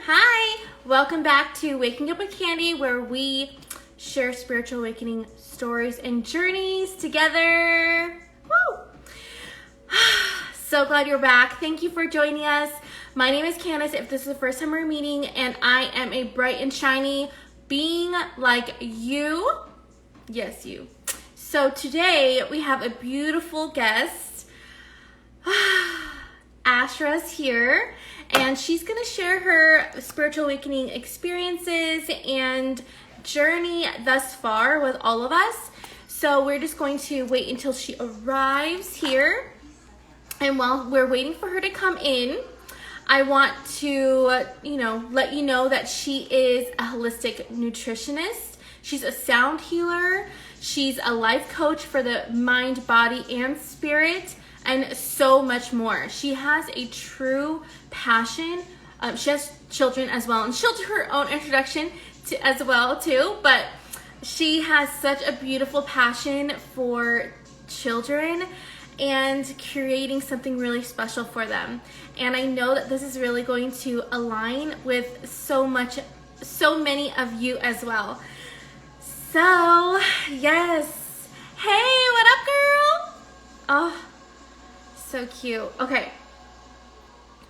Hi, welcome back to Waking Up with Kandy, where we share spiritual awakening stories and journeys together. Woo! So glad you're back. Thank you for joining us. My name is Candace, if this is the first time we're meeting, and I am a bright and shiny being like you. Yes, you. So today we have a beautiful guest. AshRa's here, and she's going to share her spiritual awakening experiences and journey thus far with all of us. So we're just going to wait until she arrives here. And while we're waiting for her to come in, I want to, let you know that she is a holistic nutritionist. She's a sound healer. She's a life coach for the mind, body, and spirit, and so much more. She has a true passion. She has children as well, and she'll do her own introduction as well too. But she has such a beautiful passion for children and creating something really special for them. And I know that this is really going to align with so many of you as well. So, yes. Hey, what up, girl? Oh, so cute. Okay.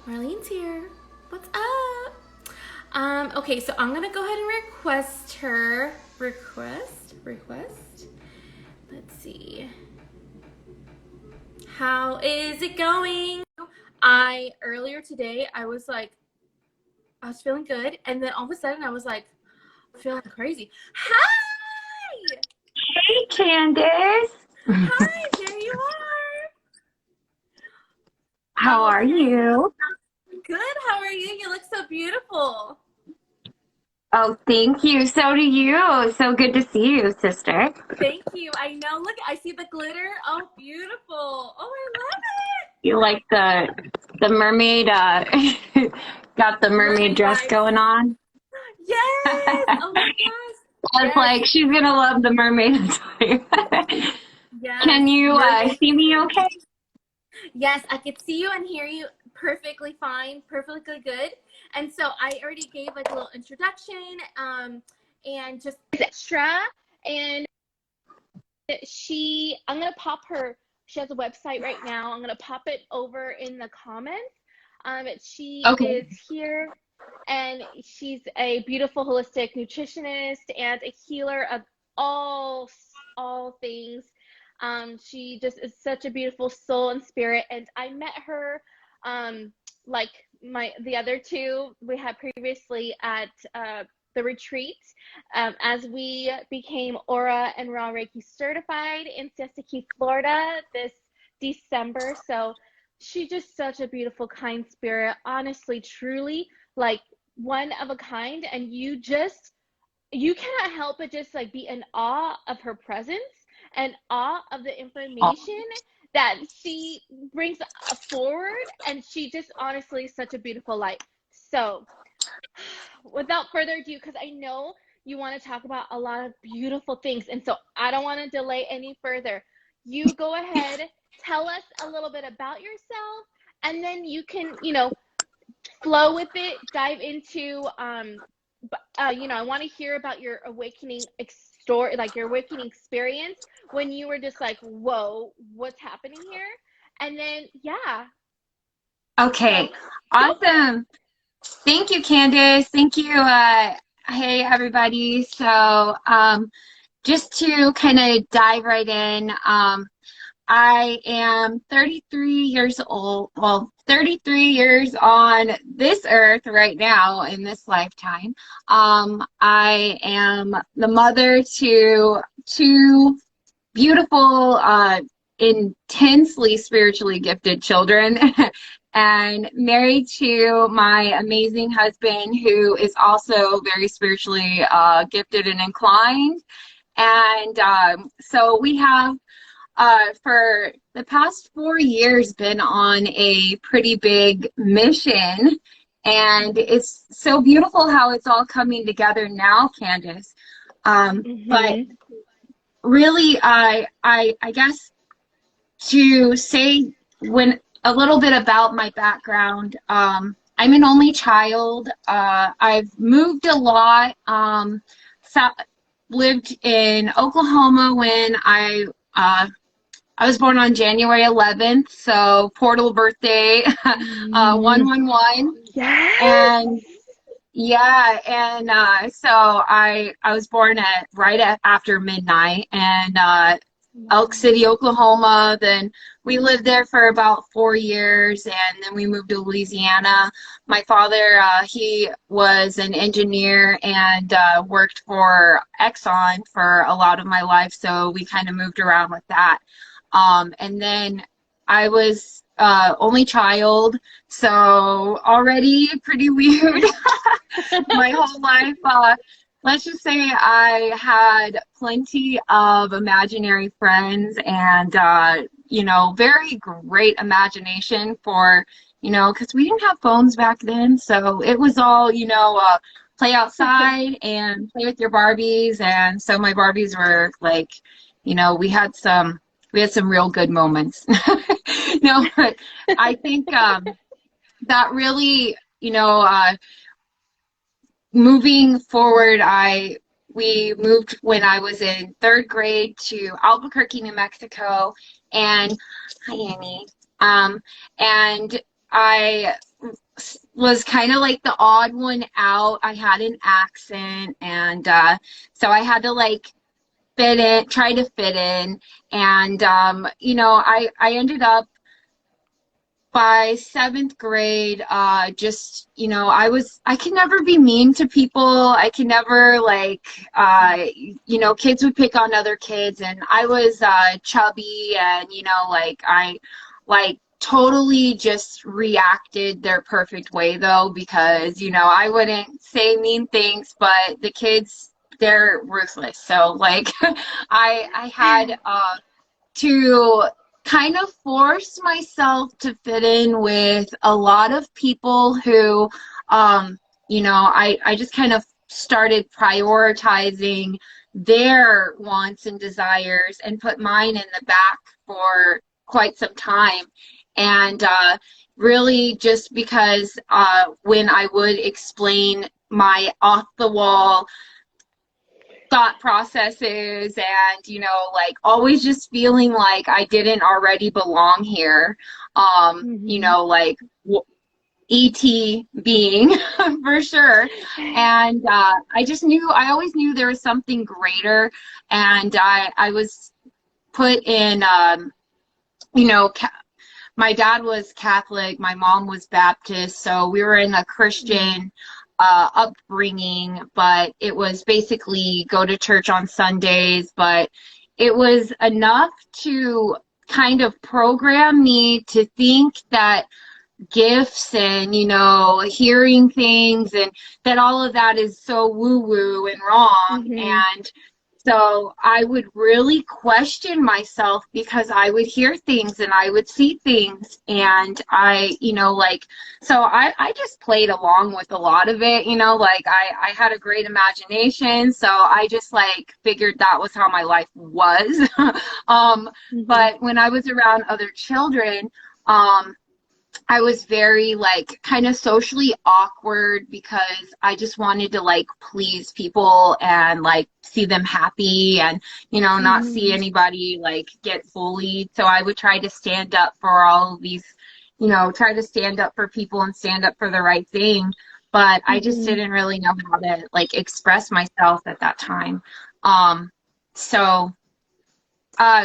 Marlene's here. What's up? Okay, so I'm gonna go ahead and request her. Request? Let's see. How is it going? Earlier today, I was feeling good, and then all of a sudden I was like, feeling crazy. Hi! Hey, Candace. Hi, there you are. How are you? Good, how are you? You look so beautiful. Oh, thank you. So do you. So good to see you, sister. Thank you. I know. Look, I see the glitter. Oh, beautiful. Oh, I love it. You like the mermaid, got the mermaid dress Vibes. going on? Yes. Oh my gosh. I was like, she's going to love the mermaid attire. Yes. Can you see me okay? Yes, I could see you and hear you perfectly fine, perfectly good. And so I already gave like a little introduction, and just extra. And I'm gonna pop her. She has a website right now. I'm gonna pop it over in the comments. She is here, and she's a beautiful holistic nutritionist and a healer of all things. She just is such a beautiful soul and spirit, and I met her like the other two we had previously at the retreat, as we became A.U.R.A and R.A.H.H Reiki certified in Siesta Key, Florida this December. So she's just such a beautiful, kind spirit, honestly, truly, like one of a kind, and you cannot help but just like be in awe of her presence and awe of the information that she brings forward. And she just honestly is such a beautiful light. So without further ado, because I know you want to talk about a lot of beautiful things, and so I don't want to delay any further. You go ahead, tell us a little bit about yourself, and then you can, flow with it, dive into, I want to hear about your awakening story, like your awakening experience when you were just like, whoa, what's happening here? And then, yeah. Okay, awesome. Thank you, Candace. Thank you. Hey, everybody. So just to kind of dive right in, I am 33 years old. Well, 33 years on this earth right now in this lifetime. I am the mother to two beautiful, intensely spiritually gifted children and married to my amazing husband, who is also very spiritually gifted and inclined. And so we have for the past 4 years been on a pretty big mission, and it's so beautiful how it's all coming together now, Candace. But really, I guess to say a little bit about my background, I'm an only child. I've moved a lot. Lived in Oklahoma when I was born on January 11th, so portal birthday, 111. Yes. And yeah, and so I was born at after midnight, and Elk City, Oklahoma. Then we lived there for about 4 years, and then we moved to Louisiana. My father, he was an engineer and worked for Exxon for a lot of my life, so we kind of moved around with that. And then I was only child, so already pretty weird. My whole life, let's just say I had plenty of imaginary friends and, you know, very great imagination for, you know, because we didn't have phones back then. So it was all, you know, play outside and play with your Barbies. And so my Barbies were like, you know, we had some real good moments. No, but I think that really, you know, moving forward, we moved when I was in 3rd grade to Albuquerque, New Mexico, and hi Annie. And I was kind of like the odd one out. I had an accent, and so I had to like try to fit in, and you know, I ended up by 7th grade, just, you know, I could never be mean to people. I could never like, you know, kids would pick on other kids, and I was chubby, and, you know, like I like totally just reacted their perfect way though, because, you know, I wouldn't say mean things, but the kids, they're ruthless. So like I had to kind of force myself to fit in with a lot of people who, you know, I just kind of started prioritizing their wants and desires and put mine in the back for quite some time. And really just because when I would explain my off the wall thought processes and, you know, like always just feeling like I didn't already belong here, you know, like ET being for sure. And I always knew there was something greater, and I was put in, you know, my dad was Catholic, my mom was Baptist, so we were in a Christian upbringing, but it was basically go to church on Sundays, but it was enough to kind of program me to think that gifts and, you know, hearing things and that all of that is so woo-woo and wrong. And so I would really question myself because I would hear things and I would see things, and I, you know, like, so I just played along with a lot of it, you know, like I had a great imagination, so I just like figured that was how my life was. But when I was around other children, I was very like kind of socially awkward because I just wanted to like please people and like see them happy and, you know, not see anybody like get bullied. So I would try to stand up for all of these, you know, try to stand up for people and stand up for the right thing. But I just didn't really know how to like express myself at that time. So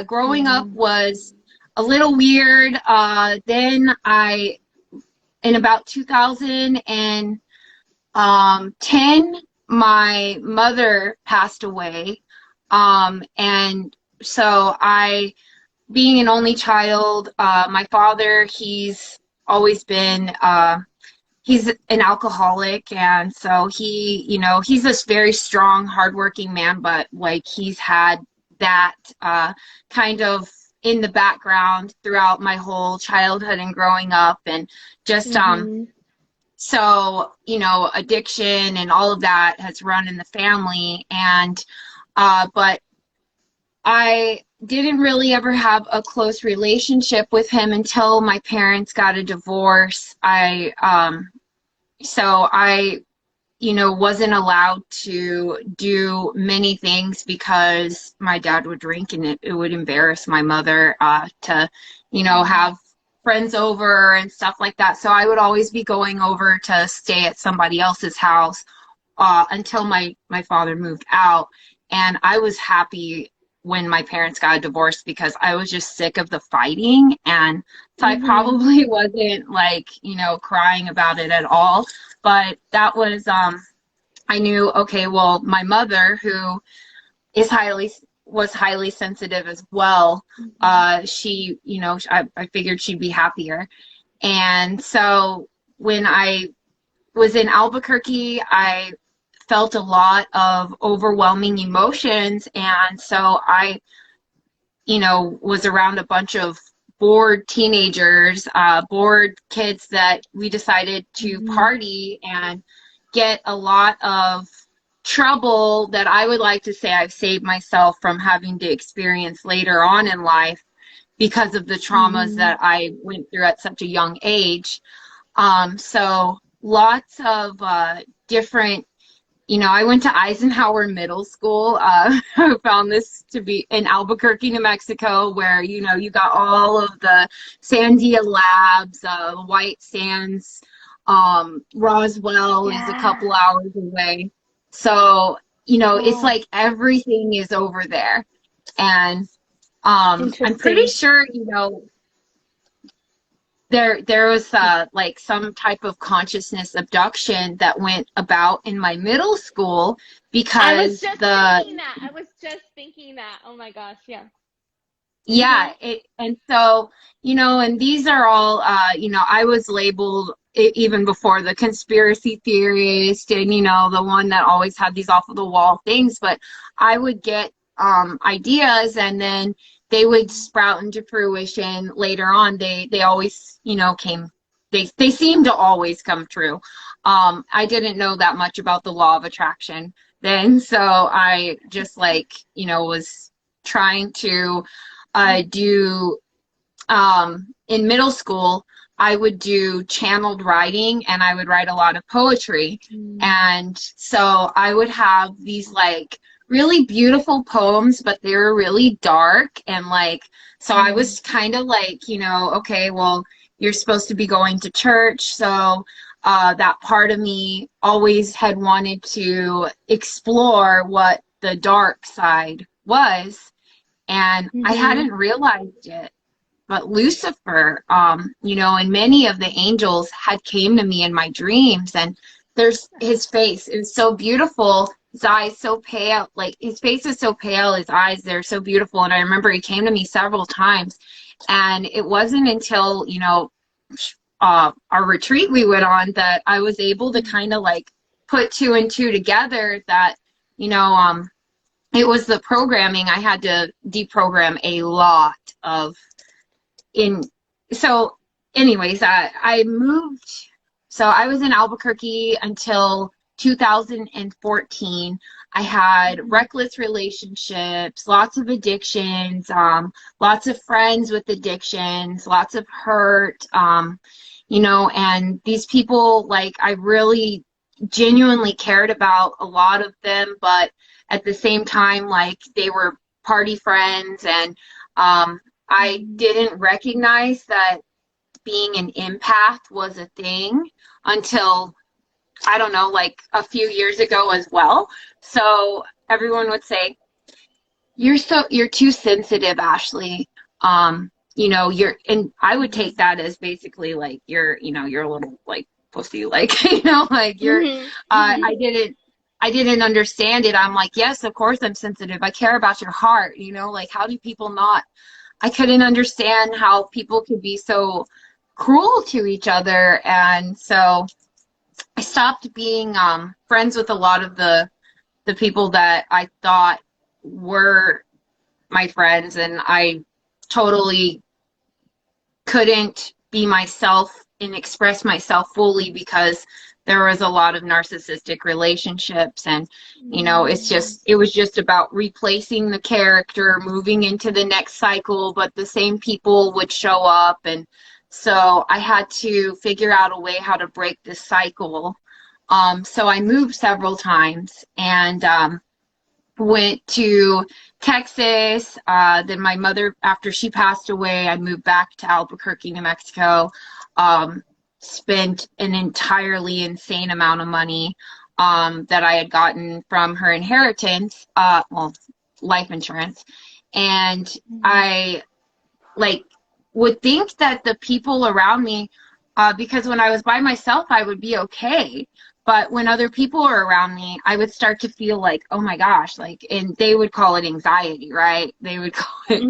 growing up was a little weird. Then in about 2010, my mother passed away. And so being an only child, my father, he's always been, he's an alcoholic. And so he, you know, he's this very strong, hardworking man, but like he's had that kind of in the background throughout my whole childhood and growing up, and just so, you know, addiction and all of that has run in the family. And but I didn't really ever have a close relationship with him until my parents got a divorce. so I, wasn't allowed to do many things because my dad would drink, and it would embarrass my mother to, have friends over and stuff like that. So I would always be going over to stay at somebody else's house until my father moved out. And I was happy when my parents got divorced because I was just sick of the fighting. And so I probably wasn't like, crying about it at all. But that was, I knew, okay, well, my mother, who was highly sensitive as well, she, I figured she'd be happier. And so when I was in Albuquerque, I felt a lot of overwhelming emotions. And so I, was around a bunch of bored teenagers, bored kids that we decided to party and get a lot of trouble that I would like to say I've saved myself from having to experience later on in life because of the traumas that I went through at such a young age. So lots of different, I went to Eisenhower Middle School. I found this to be in Albuquerque, New Mexico, where, you got all of the Sandia labs, White Sands, Roswell is a couple hours away. So, it's like everything is over there. And I'm pretty sure, there was like some type of consciousness abduction that went about in my middle school because I was just thinking that. Oh my gosh, yeah. Yeah, and so, and these are all, I was labeled even before the conspiracy theorist and, the one that always had these off of the wall things, but I would get ideas and then they would sprout into fruition later on. They always, they seem to always come true. I didn't know that much about the law of attraction then, so I just was trying to do in middle school, I would do channeled writing and I would write a lot of poetry. And so I would have these really beautiful poems, but they were really dark. And so I was kind of okay, well, you're supposed to be going to church. So that part of me always had wanted to explore what the dark side was. And I hadn't realized it, but Lucifer, and many of the angels had came to me in my dreams, and there's his face. It was so beautiful. His eyes so pale, his face is so pale. His eyes, they're so beautiful. And I remember he came to me several times, and it wasn't until, our retreat we went on that I was able to kind of put two and two together that, it was the programming. I had to deprogram a lot of so anyways, I moved. So I was in Albuquerque until 2014. I had reckless relationships, lots of addictions, lots of friends with addictions, lots of hurt, and these people, I really genuinely cared about a lot of them, but at the same time, they were party friends, and I didn't recognize that being an empath was a thing until, I don't know, a few years ago as well. So everyone would say, you're too sensitive, Ashley. And I would take that as basically you're a little pussy, you're, I didn't understand it. I'm yes, of course I'm sensitive. I care about your heart, how do people not? I couldn't understand how people could be so cruel to each other. And so I stopped being friends with a lot of the people that I thought were my friends, and I totally couldn't be myself and express myself fully because there was a lot of narcissistic relationships, and it was just about replacing the character, moving into the next cycle, but the same people would show up, and So I had to figure out a way how to break this cycle. So I moved several times and went to Texas. Then my mother, after she passed away, I moved back to Albuquerque, New Mexico. Spent an entirely insane amount of money that I had gotten from her inheritance, well, life insurance. And I like would think that the people around me, because when I was by myself, I would be okay. But when other people were around me, I would start to feel like, oh my gosh, like, and they would call it anxiety, right? They would call it,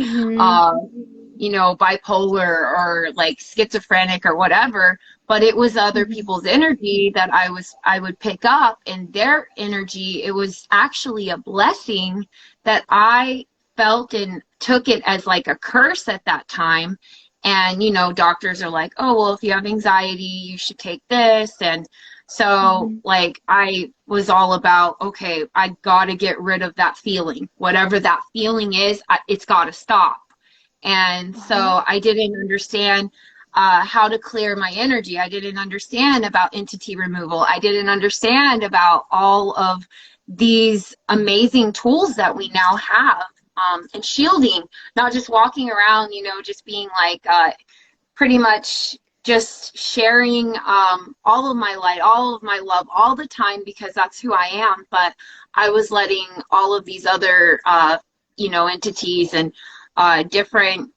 you know, bipolar or like schizophrenic or whatever. But it was other people's energy that I would pick up, and their energy, it was actually a blessing that I felt and took it as like a curse at that time. And, you know, doctors are like, oh, well, if you have anxiety, you should take this. And so like I was all about, okay, I got to get rid of that feeling. Whatever that feeling is, it's got to stop. And so I didn't understand how to clear my energy. I didn't understand about entity removal. I didn't understand about all of these amazing tools that we now have. And shielding, not just walking around, you know, just being like pretty much just sharing all of my light, all of my love all the time, because that's who I am. But I was letting all of these other, you know, entities and different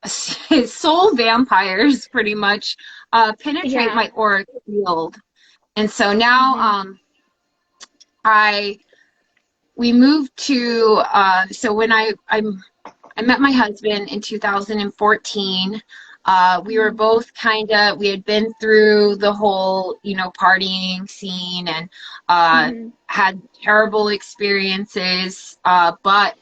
soul vampires pretty much penetrate my auric field. And so now we moved to, so when I met my husband in 2014, we were both we had been through the whole, you know, partying scene and had terrible experiences, but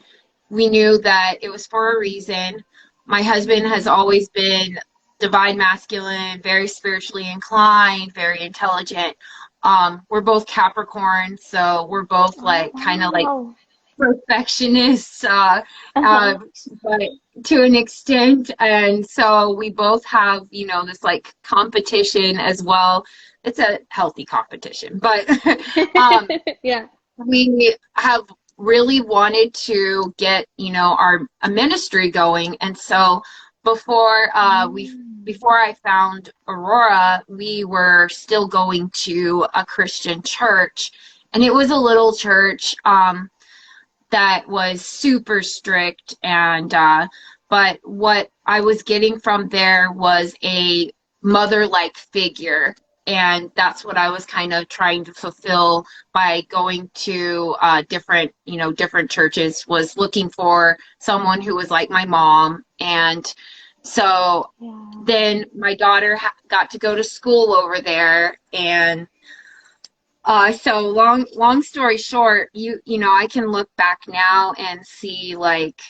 we knew that it was for a reason. My husband has always been divine masculine, very spiritually inclined, very intelligent. We're both Capricorn, so we're both like kind of like perfectionists, but to an extent. And so we both have, you know, this like competition as well. It's a healthy competition, but we have really wanted to get, you know, a ministry going. And so before I found Aurora, we were still going to a Christian church, and it was a little church that was super strict. And but what I was getting from there was a mother-like figure, and that's what I was kind of trying to fulfill by going to different churches, was looking for someone who was like my mom. And so then my daughter got to go to school over there. And so long story short, you know, I can look back now and see like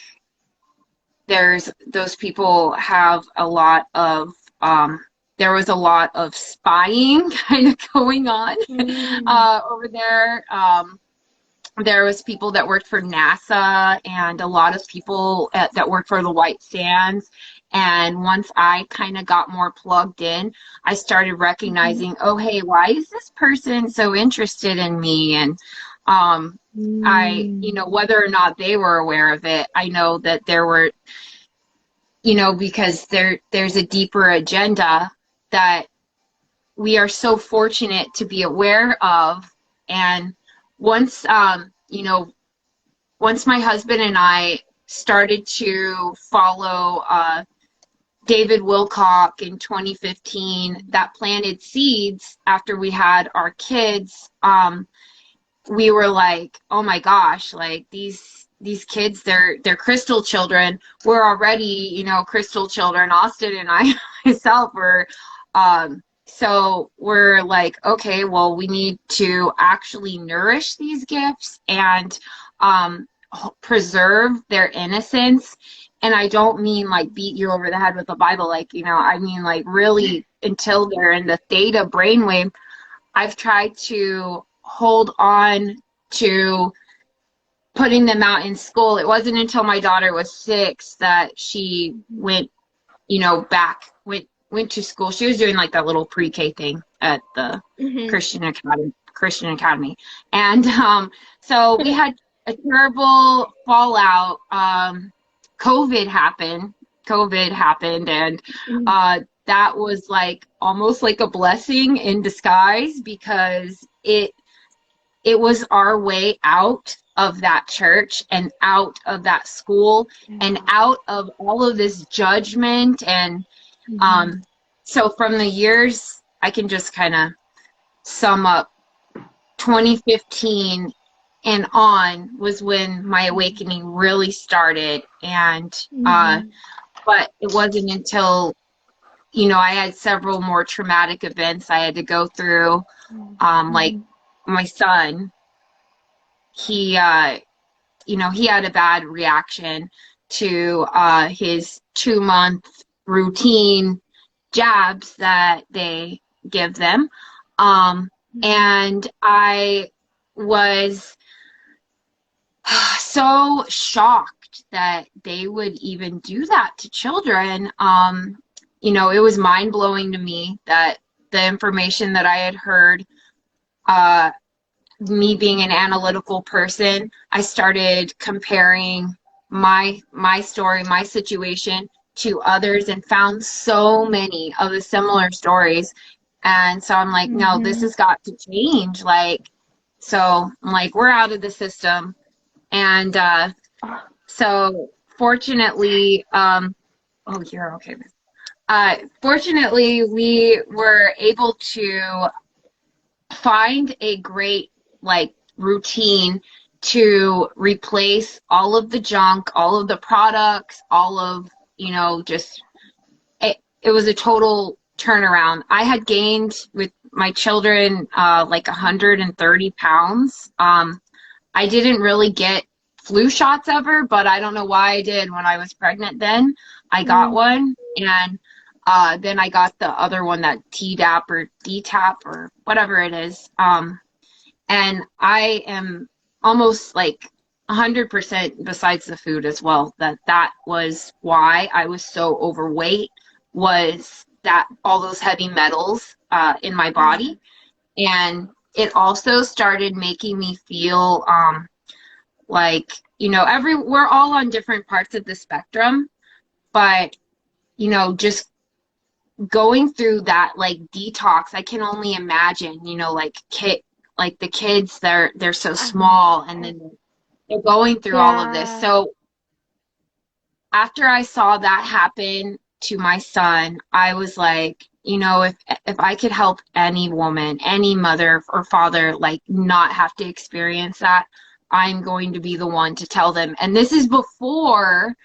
those people have a lot of there was a lot of spying kind of going on over there. There was people that worked for NASA and a lot of people that worked for the White Sands. And once I kind of got more plugged in, I started recognizing, oh, hey, why is this person so interested in me? And I, you know, whether or not they were aware of it, I know that there were, you know, because there's a deeper agenda that we are so fortunate to be aware of. And once, you know, once my husband and I started to follow David Wilcock in 2015, that planted seeds after we had our kids. We were like, oh my gosh, like these kids, they're crystal children. We're already, you know, crystal children. Austin and I myself were, so we're like, okay, well, we need to actually nourish these gifts and preserve their innocence. And I don't mean like beat you over the head with the Bible, like, you know, I mean like really until they're in the theta brainwave. I've tried to hold on to putting them out in school. It wasn't until my daughter was 6 that she went, you know, went to school. She was doing like that little pre-K thing at the Christian Academy. And so we had a terrible fallout. COVID happened, and that was like almost like a blessing in disguise, because it was our way out of that church and out of that school and out of all of this judgment. And so from the years, I can just kind of sum up, 2015 and on was when my awakening really started. And but it wasn't until, you know, I had several more traumatic events I had to go through, like my son, he you know, he had a bad reaction to his 2-month routine jabs that they give them. And I was so shocked that they would even do that to children. You know, it was mind-blowing to me that the information that I had heard, me being an analytical person, I started comparing my story, my situation to others, and found so many of the similar stories. And so I'm like, no, this has got to change. Like, so I'm like, we're out of the system. And so fortunately, oh, you're okay. Fortunately, we were able to find a great like routine to replace all of the junk, all of the products, all of, you know, just it was a total turnaround. I had gained with my children like 130 pounds. I didn't really get flu shots ever, but I don't know why I did. When I was pregnant, then I got one, and then I got the other one, that Tdap or DTaP or whatever it is. And I am almost like 100% besides the food as well. That was why I was so overweight, was that all those heavy metals in my body. And it also started making me feel like, you know, we're all on different parts of the spectrum, but, you know, just going through that like detox, I can only imagine, you know, like the kids, they're so small, and then they're going through all of this. So after I saw that happen to my son, I was like, you know, if I could help any woman, any mother or father, like not have to experience that, I'm going to be the one to tell them. And this is before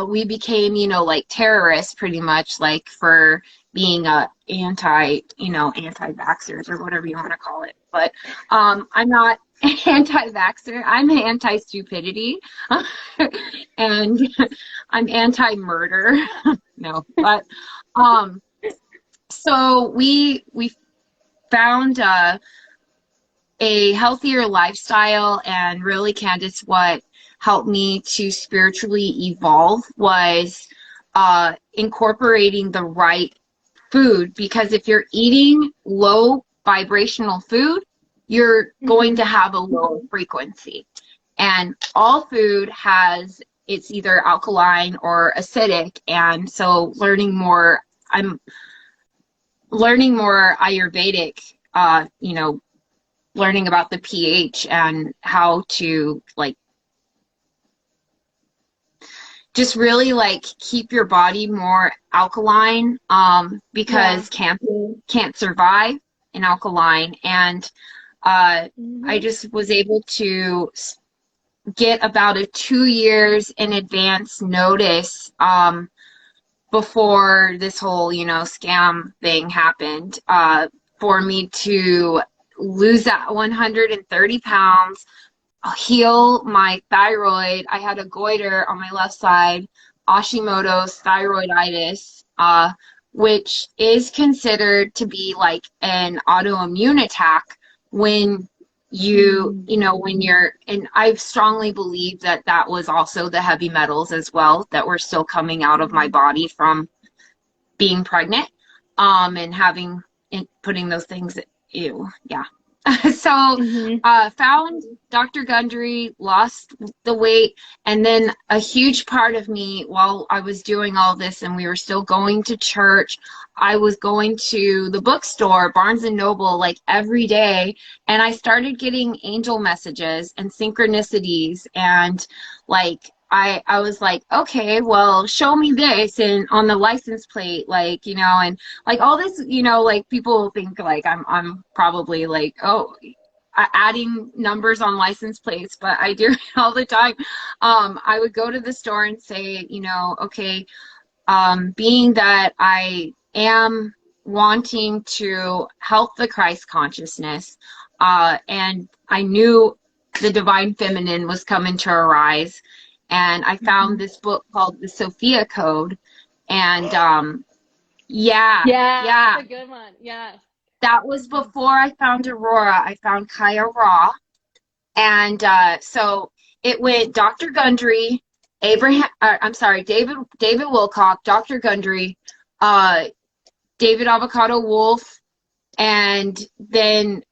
we became, you know, like terrorists, pretty much, like for being anti-vaxxers or whatever you want to call it. But I'm not anti-vaxxer. I'm anti-stupidity, and I'm anti-murder. No, but so we found a healthier lifestyle, and really, Candace, what helped me to spiritually evolve was incorporating the right food. Because if you're eating low vibrational food, you're going to have a low frequency. And all food it's either alkaline or acidic. And so I'm learning more Ayurvedic, you know, learning about the pH and how to like just really like keep your body more alkaline, because can't survive in alkaline. And I just was able to get about a 2 years in advance notice before this whole, you know, scam thing happened, for me to lose that 130 pounds, heal my thyroid. I had a goiter on my left side, Hashimoto's thyroiditis, which is considered to be like an autoimmune attack when you know, when you're, and I strongly believe that was also the heavy metals as well that were still coming out of my body from being pregnant, and having and putting those things, ew, yeah. So found Dr. Gundry, lost the weight, and then a huge part of me while I was doing all this and we were still going to church, I was going to the bookstore, Barnes and Noble, like every day, and I started getting angel messages and synchronicities, and like I was like, okay, well, show me this and on the license plate, like, you know, and like all this, you know, like people think like I'm probably like, oh, adding numbers on license plates, but I do it all the time. I would go to the store and say, you know, okay, being that I am wanting to help the Christ consciousness, and I knew the divine feminine was coming to arise, and I found this book called The Sophia Code, and yeah, that's a good one. Yeah, that was before I found Aurora. I found A.U.R.A, and so it went Dr. Gundry, David Wilcock, Dr. Gundry, David Avocado Wolf, and then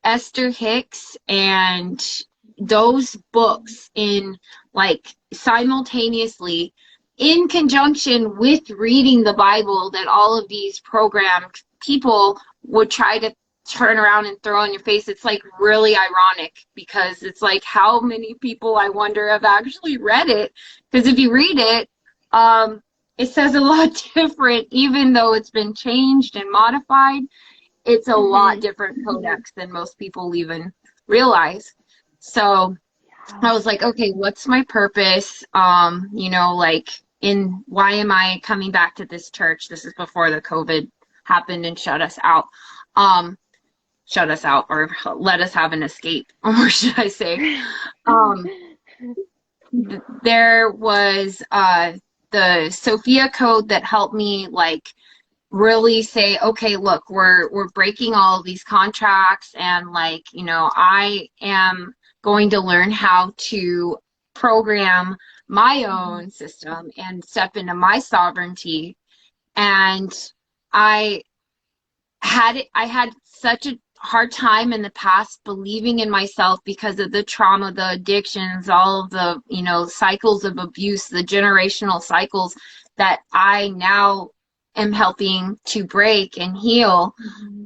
Esther Hicks, and those books in like simultaneously in conjunction with reading the Bible that all of these programmed people would try to turn around and throw in your face. It's like really ironic because it's like how many people, I wonder, have actually read it, because if you read it, it says a lot different, even though it's been changed and modified. It's a lot different codex than most people even realize. So I was like, okay, what's my purpose? You know, like, why am I coming back to this church? This is before the COVID happened and shut us out, or let us have an escape, or should I say. There was the Sophia Code that helped me, like, really say, okay, look, we're breaking all of these contracts, and like, you know, I am going to learn how to program my own system and step into my sovereignty. And I had such a hard time in the past believing in myself because of the trauma, the addictions, all of the, you know, cycles of abuse, the generational cycles that I now am helping to break and heal,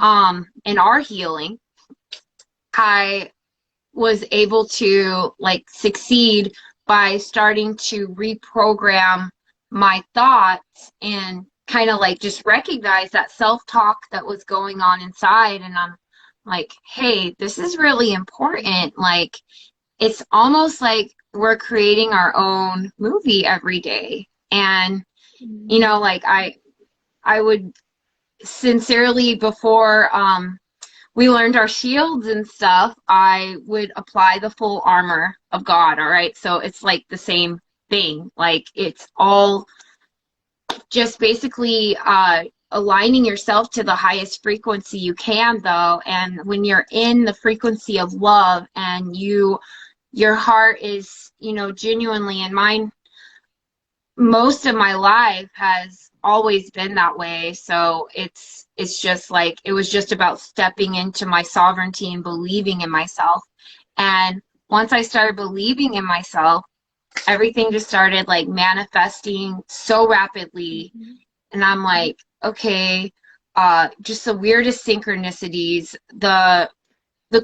and are healing. I was able to like succeed by starting to reprogram my thoughts and kind of like just recognize that self-talk that was going on inside. And I'm like, hey, this is really important. Like, it's almost like we're creating our own movie every day. And, you know, like I would sincerely, before we learned our shields and stuff, I would apply the full armor of God, all right? So it's like the same thing. Like, it's all just basically aligning yourself to the highest frequency you can, though. And when you're in the frequency of love and your heart is, you know, genuinely, and mine, most of my life has always been that way. So it's just like, it was just about stepping into my sovereignty and believing in myself. And once I started believing in myself, everything just started like manifesting so rapidly. And I'm like, okay, just the weirdest synchronicities. The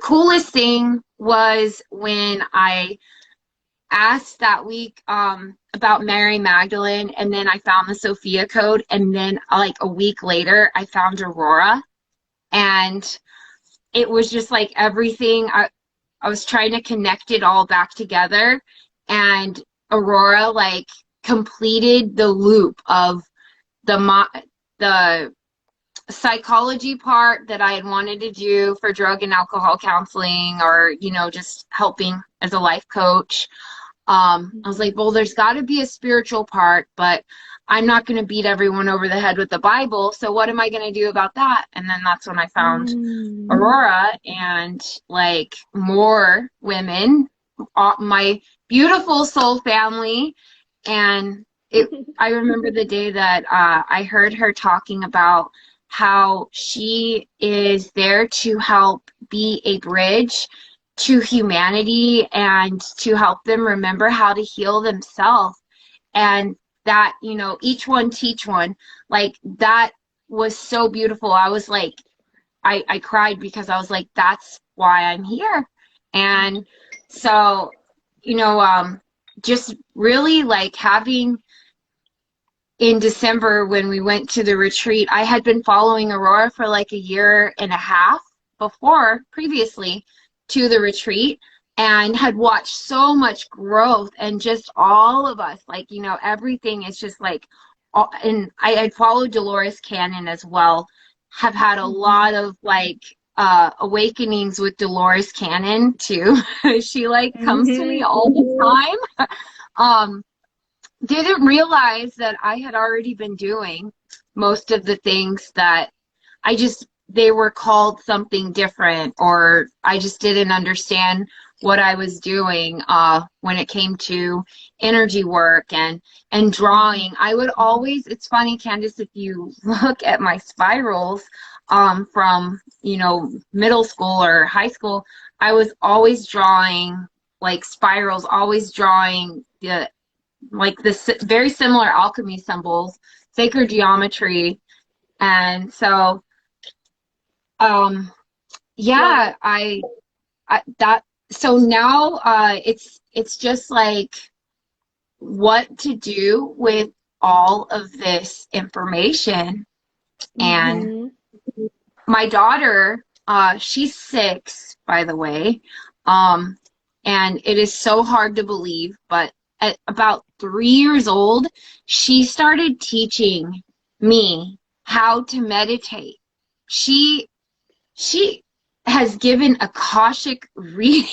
coolest thing was when I asked that week about Mary Magdalene, and then I found the Sophia Code, and then like a week later I found Aurora, and it was just like everything. I was trying to connect it all back together, and Aurora like completed the loop of the psychology part that I had wanted to do for drug and alcohol counseling, or, you know, just helping as a life coach. I was like, well, there's got to be a spiritual part, but I'm not going to beat everyone over the head with the Bible. So what am I going to do about that? And then that's when I found Aurora, and like more women, my beautiful soul family, and I remember the day that I heard her talking about how she is there to help be a bridge to humanity and to help them remember how to heal themselves. And that, you know, each one teach one, like that was so beautiful. I was like, I cried because I was like, that's why I'm here. And so, you know, just really like having in December when we went to the retreat, I had been following Aurora for like a year and a half previously to the retreat, and had watched so much growth, and just all of us, like, you know, everything is just like, and I had followed Dolores Cannon as well, have had a lot of like awakenings with Dolores Cannon too. She like comes to me all the time. Didn't realize that I had already been doing most of the things that they were called something different, or I just didn't understand what I was doing when it came to energy work and drawing. I would always, it's funny, Candace, if you look at my spirals from, you know, middle school or high school, I was always drawing like spirals, always drawing the very similar alchemy symbols, sacred geometry. And so yeah, so now it's just like what to do with all of this information. And my daughter, she's 6, by the way, and it is so hard to believe, but at about 3 years old, she started teaching me how to meditate. She has given Akashic readings,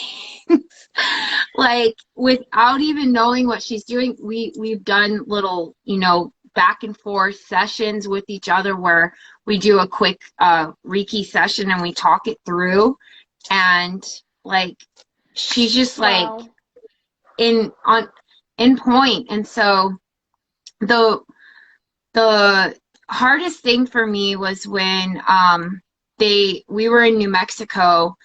like without even knowing what she's doing. We've done little, you know, back and forth sessions with each other where we do a quick Reiki session and we talk it through. And like, she's just like in point. And so the hardest thing for me was when we were in New Mexico.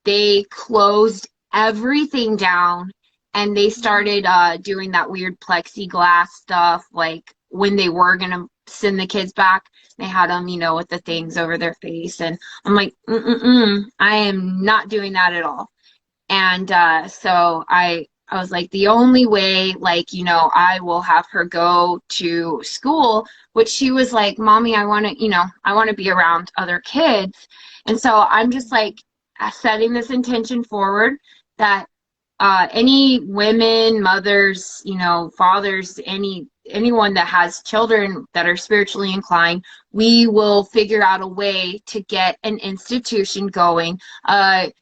They closed everything down and they started doing that weird plexiglass stuff, like when they were gonna send the kids back, they had them, you know, with the things over their face. And I'm like, I am not doing that at all. And so I was like, the only way, like, you know, I will have her go to school, which she was like, Mommy, I want to, you know, I want to be around other kids. And so I'm just like setting this intention forward that any women, mothers, you know, fathers, anyone that has children that are spiritually inclined, we will figure out a way to get an institution going, a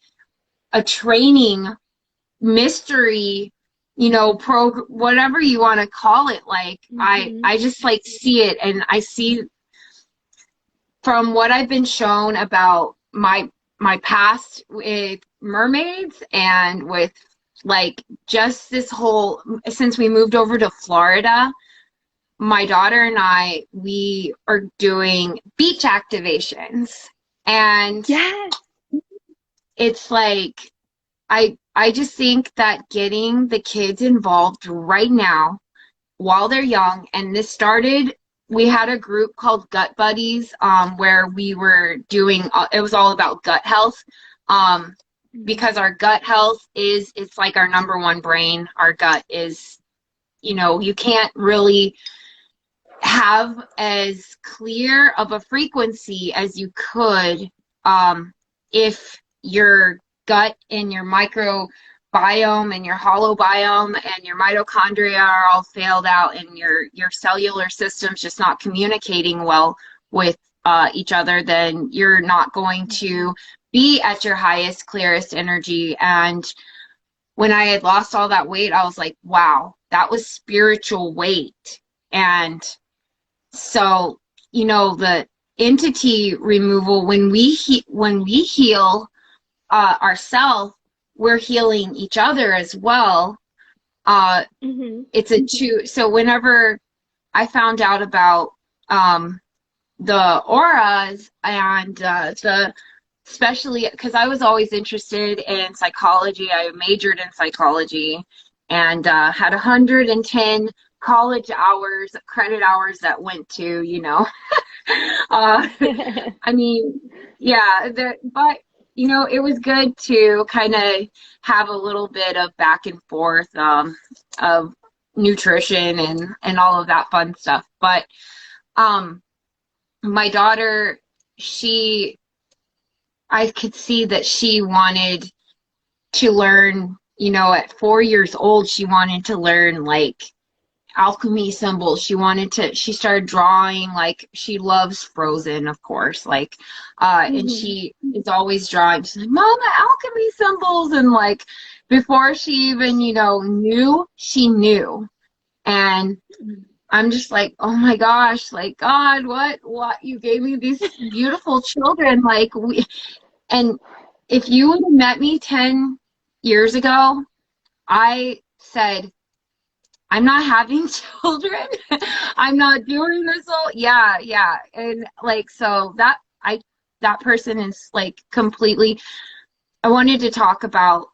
training, mystery, you know, whatever you want to call it. Like, I just like see it, and I see from what I've been shown about my past with mermaids and with like just this whole, since we moved over to Florida, my daughter and I, we are doing beach activations. And yes, it's like, I just think that getting the kids involved right now while they're young, and this started, we had a group called Gut Buddies, where we were doing, it was all about gut health, because our gut health it's like our number one brain. Our gut is, you know, you can't really have as clear of a frequency as you could if your gut and your microbiome and your holobiome and your mitochondria are all failed out, and your cellular system's just not communicating well with each other, then you're not going to be at your highest, clearest energy. And when I had lost all that weight, I was like, wow, that was spiritual weight. And so, you know, the entity removal, when we heal ourselves, we're healing each other as well. It's a two. So whenever I found out about the auras and especially because I was always interested in psychology. I majored in psychology and had 110 college hours, credit hours that went to, I mean, yeah, but it was good to kind of have a little bit of back and forth of nutrition and all of that fun stuff. But my daughter, I could see that she wanted to learn, at 4 years old, she wanted to learn like alchemy symbols. She started drawing, like she loves Frozen, of course, like, and she is always drawing. She's like, Mama, alchemy symbols. And like, before she even, knew, she knew. And I'm just like, oh my gosh, like, God, what you gave me these beautiful children. Like and if you would have met me 10 years ago, I said, I'm not having children. I'm not doing this all. Yeah. And like, so that person is like completely, I wanted to talk about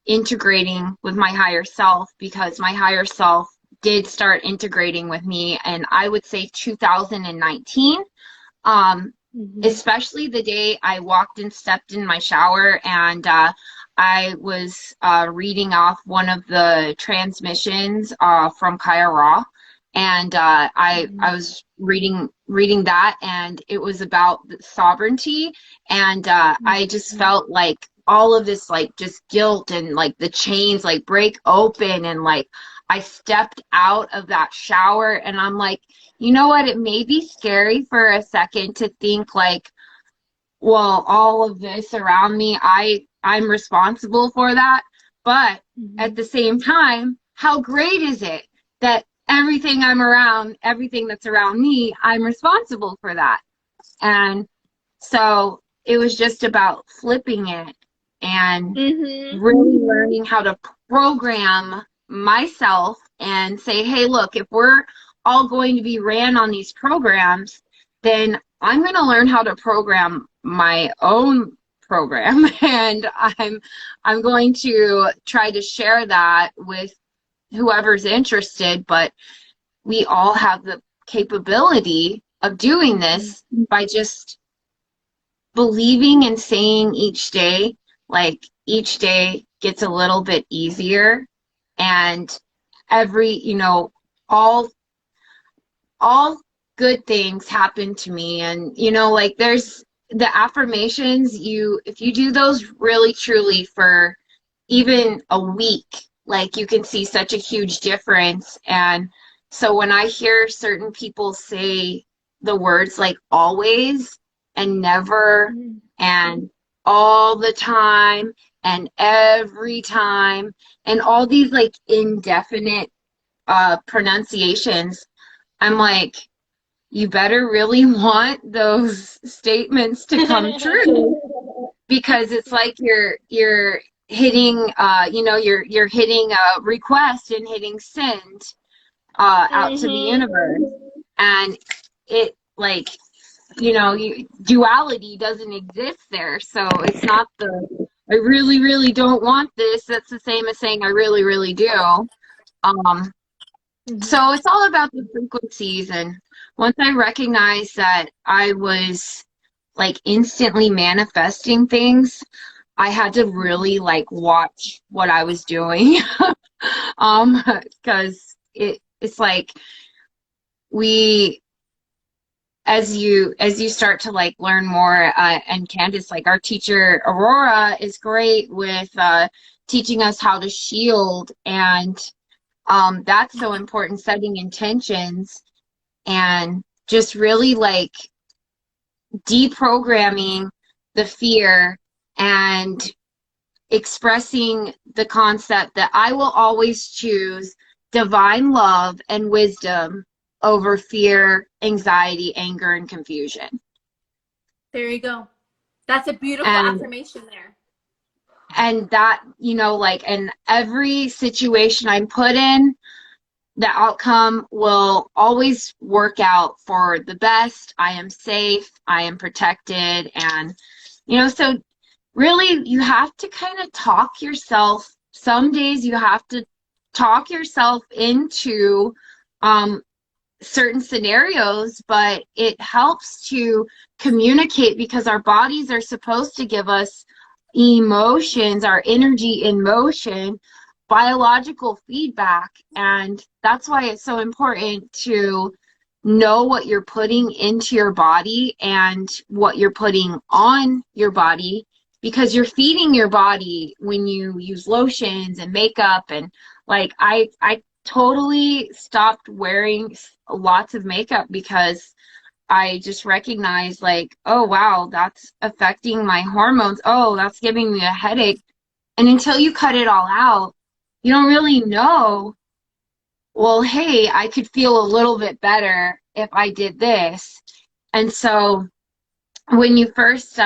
integrating with my higher self, because my higher self did start integrating with me, and I would say 2019, especially the day I walked and stepped in my shower, and I was reading off one of the transmissions from A.U.R.A, and I was reading that, and it was about sovereignty, and I just felt like all of this, like, just guilt and like the chains like break open, and like I stepped out of that shower, and I'm like, you know what, it may be scary for a second to think like, well, all of this around me, I'm responsible for that. But at the same time, how great is it that everything that's around me, I'm responsible for that. And so it was just about flipping it and really learning how to program myself and say, hey, look, if we're all going to be ran on these programs, then I'm going to learn how to program my own program, and I'm going to try to share that with whoever's interested. But we all have the capability of doing this by just believing and saying each day, like each day gets a little bit easier, and all good things happen to me. And like, there's the affirmations, if you do those really truly for even a week, like, you can see such a huge difference. And so when I hear certain people say the words like always and never and all the time and every time and all these like indefinite pronunciations, I'm like, you better really want those statements to come true, because it's like you're hitting you're hitting a request and hitting send out to the universe, and it, like, duality doesn't exist there. So it's not I really, really don't want this. That's the same as saying I really, really do. So it's all about the frequencies. And once I recognized that I was like instantly manifesting things, I had to really like watch what I was doing. Because it's like as you start to like learn more, and Candace, like our teacher Aurora, is great with teaching us how to shield, and that's so important, setting intentions and just really like deprogramming the fear and expressing the concept that I will always choose divine love and wisdom over fear, anxiety, anger, and confusion. There you go. That's a beautiful affirmation there. And that, like, in every situation I'm put in, the outcome will always work out for the best. I am safe, I am protected. And, you know, so really you have to kind of talk yourself. Some days you have to talk yourself into certain scenarios, but it helps to communicate because our bodies are supposed to give us emotions, our energy in motion, biological feedback. And that's why it's so important to know what you're putting into your body and what you're putting on your body, because you're feeding your body when you use lotions and makeup. And like I totally stopped wearing lots of makeup because I just recognized, like, oh wow, that's affecting my hormones. Oh, that's giving me a headache. And until you cut it all out, you don't really know, well, hey, I could feel a little bit better if I did this. And so when you first,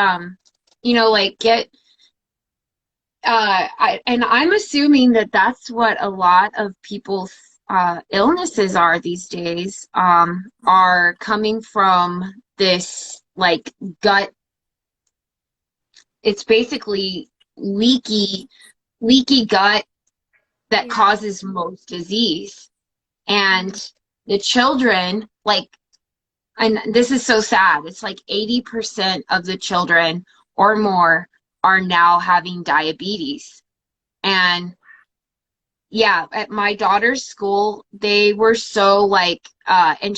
you know, like get, and I'm assuming that that's what a lot of people's illnesses are these days, are coming from this like gut. It's basically leaky gut that causes most disease. And the children, like, and this is so sad, it's like 80% of the children or more are now having diabetes. And yeah, at my daughter's school, they were so like, and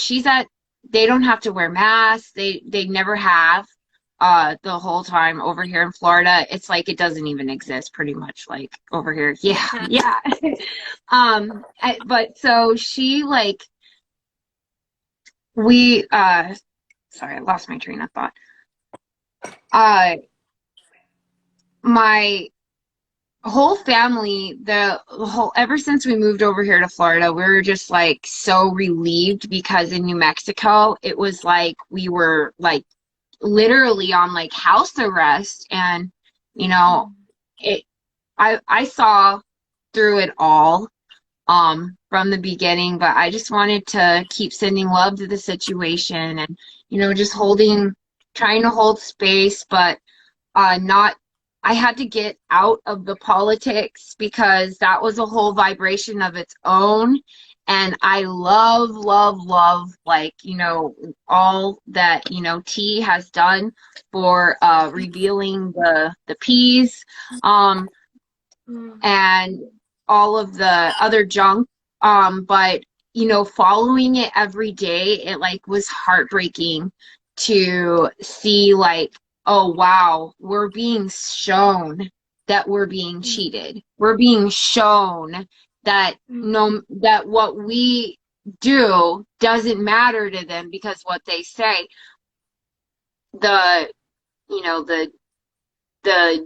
they don't have to wear masks. They never have, the whole time over here in Florida. It's like, it doesn't even exist pretty much, like over here. Yeah. Yeah. But so she like, sorry, I lost my train of thought. My whole family, ever since we moved over here to Florida, we were just like so relieved, because in New Mexico, it was like we were like literally on like house arrest. And, you know, I saw through it all, from the beginning, but I just wanted to keep sending love to the situation and, you know, just trying to hold space, but I had to get out of the politics because that was a whole vibration of its own. And I love, like, you know, all that, you know, T has done for revealing the P's, and all of the other junk. But, you know, following it every day, it like was heartbreaking to see, like, oh wow, we're being shown that we're being cheated. We're being shown that that what we do doesn't matter to them, because what they say, you know, the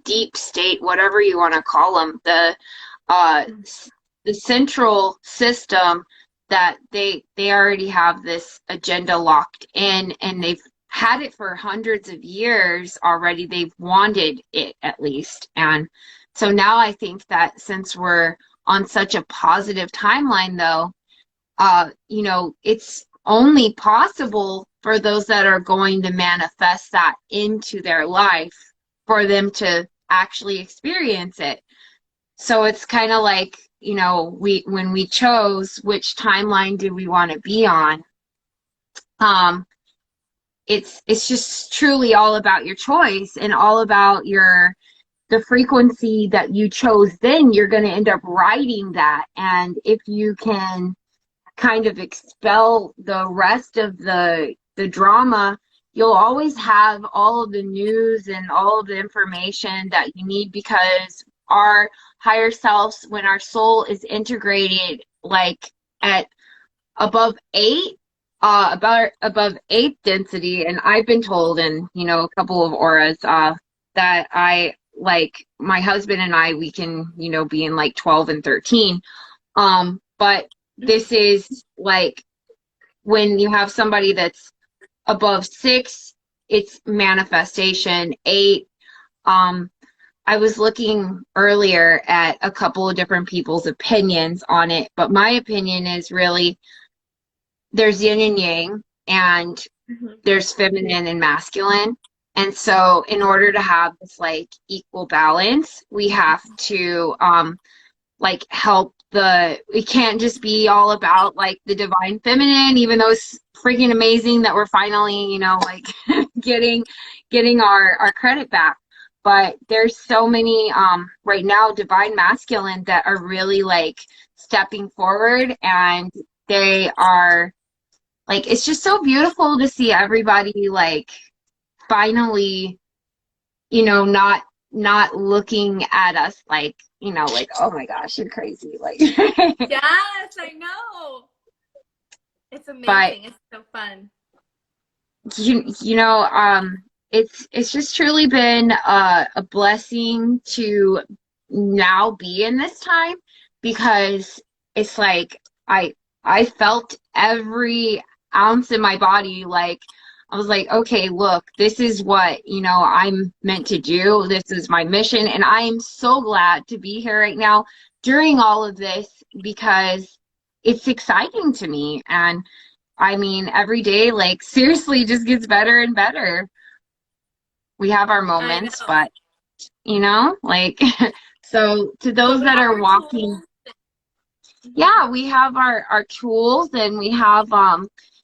deep state, whatever you want to call them, the central system, that they already have this agenda locked in, and they've had it for hundreds of years already. They've wanted it, at least. And so now I think that since we're on such a positive timeline, though, you know, it's only possible for those that are going to manifest that into their life for them to actually experience it. So it's kind of like, you know, when we chose which timeline do we want to be on, it's just truly all about your choice and all about the frequency that you chose. Then you're going to end up writing that. And if you can kind of expel the rest of the drama, you'll always have all of the news and all of the information that you need, because our higher selves, when our soul is integrated like at above 8, about above 8 density, and I've been told, and you know, a couple of auras, that I, like, my husband and I, we can, you know, be in like 12 and 13, but this is like when you have somebody that's above 6, it's manifestation. 8, I was looking earlier at a couple of different people's opinions on it, but my opinion is really there's yin and yang, and there's feminine and masculine. And so in order to have this like equal balance, we have to like help it can't just be all about like the divine feminine, even though it's freaking amazing that we're finally, you know, like getting our credit back. But there's so many right now divine masculine that are really like stepping forward, and they are like, it's just so beautiful to see everybody like finally, you know, not looking at us like, you know, like, oh my gosh, you're crazy. Like, yes, I know. It's amazing. But, it's so fun. You know, it's just truly been a blessing to now be in this time, because it's like I felt every ounce in my body. Like, I was like, okay, look, this is what, you know, I'm meant to do. This is my mission. And I am so glad to be here right now during all of this, because it's exciting to me. And I mean, every day, like, seriously, just gets better and better. We have our moments, but, you know, like, so to those that are walking, yeah, we have our tools, and we have,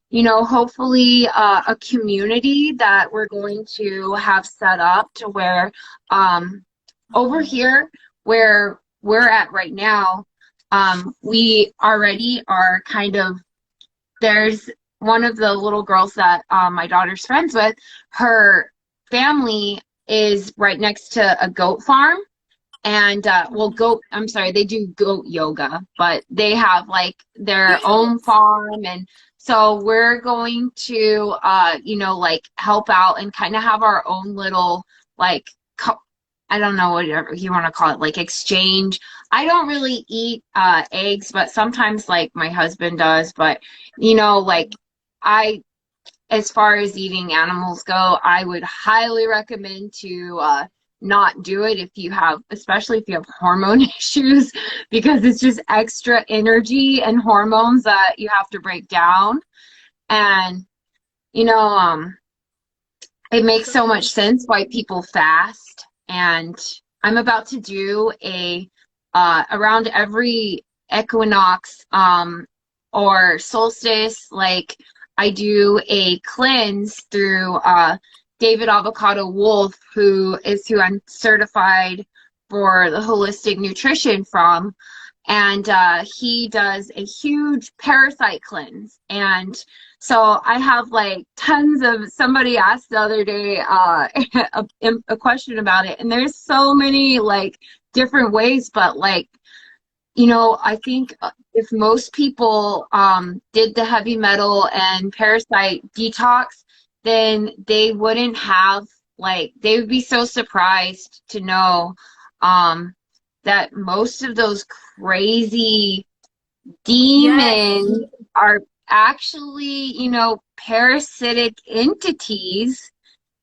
you know, hopefully a community that we're going to have set up to where over here where we're at right now, we already are kind of, there's one of the little girls that my daughter's friends with, her family is right next to a goat farm. And well, I'm sorry, they do goat yoga, but they have like their own farm. And so we're going to, you know, like help out and kind of have our own little, like, I don't know, whatever you want to call it, like exchange. I don't really eat eggs, but sometimes like my husband does. But, you know, like as far as eating animals go, I would highly recommend to not do it if you have, especially if you have hormone issues, because it's just extra energy and hormones that you have to break down. And, you know, it makes so much sense why people fast. And I'm about to do around every equinox or solstice, like I do a cleanse through David Avocado Wolf, who I'm certified for the holistic nutrition from. And he does a huge parasite cleanse. And so I have like tons of, somebody asked the other day a question about it. And there's so many like different ways, but like, you know, I think if most people did the heavy metal and parasite detox, then they wouldn't have, like, they would be so surprised to know that most of those crazy demons are actually, you know, parasitic entities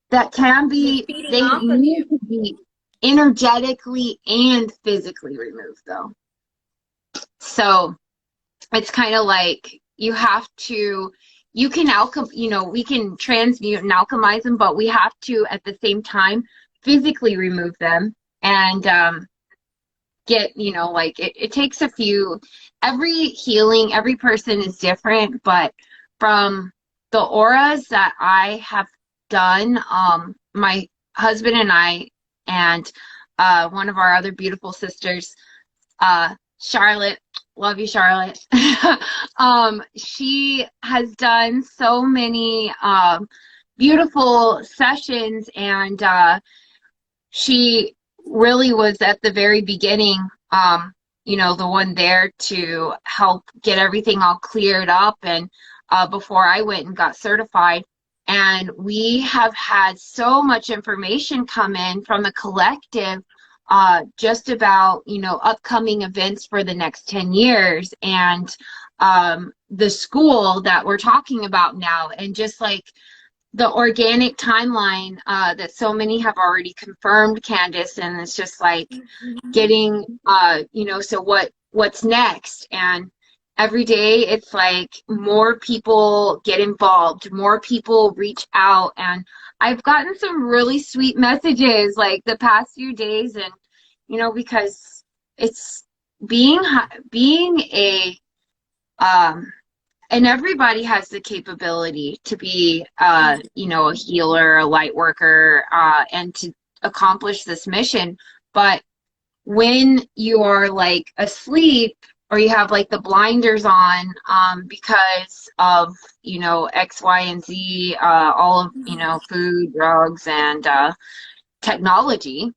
that can be, they need to be energetically and physically removed, though. So it's kind of like you have to, you can you know, we can transmute and alchemize them, but we have to at the same time physically remove them and get, you know, like it takes a few, every healing, every person is different, but from the auras that I have done, my husband and I and one of our other beautiful sisters, Charlotte, love you, Charlotte. She has done so many beautiful sessions, and she really was at the very beginning, you know, the one there to help get everything all cleared up, and before I went and got certified. And we have had so much information come in from the collective just about, you know, upcoming events for the next 10 years and the school that we're talking about now, and just like the organic timeline that so many have already confirmed, Candace, and it's just like getting you know, so what's next? And every day it's like more people get involved, more people reach out, and I've gotten some really sweet messages like the past few days. And you know, because it's being a and everybody has the capability to be you know, a healer, a light worker, and to accomplish this mission. But when you're like asleep, or you have like the blinders on, because of, you know, X, Y, and Z, all of, you know, food, drugs, and technology,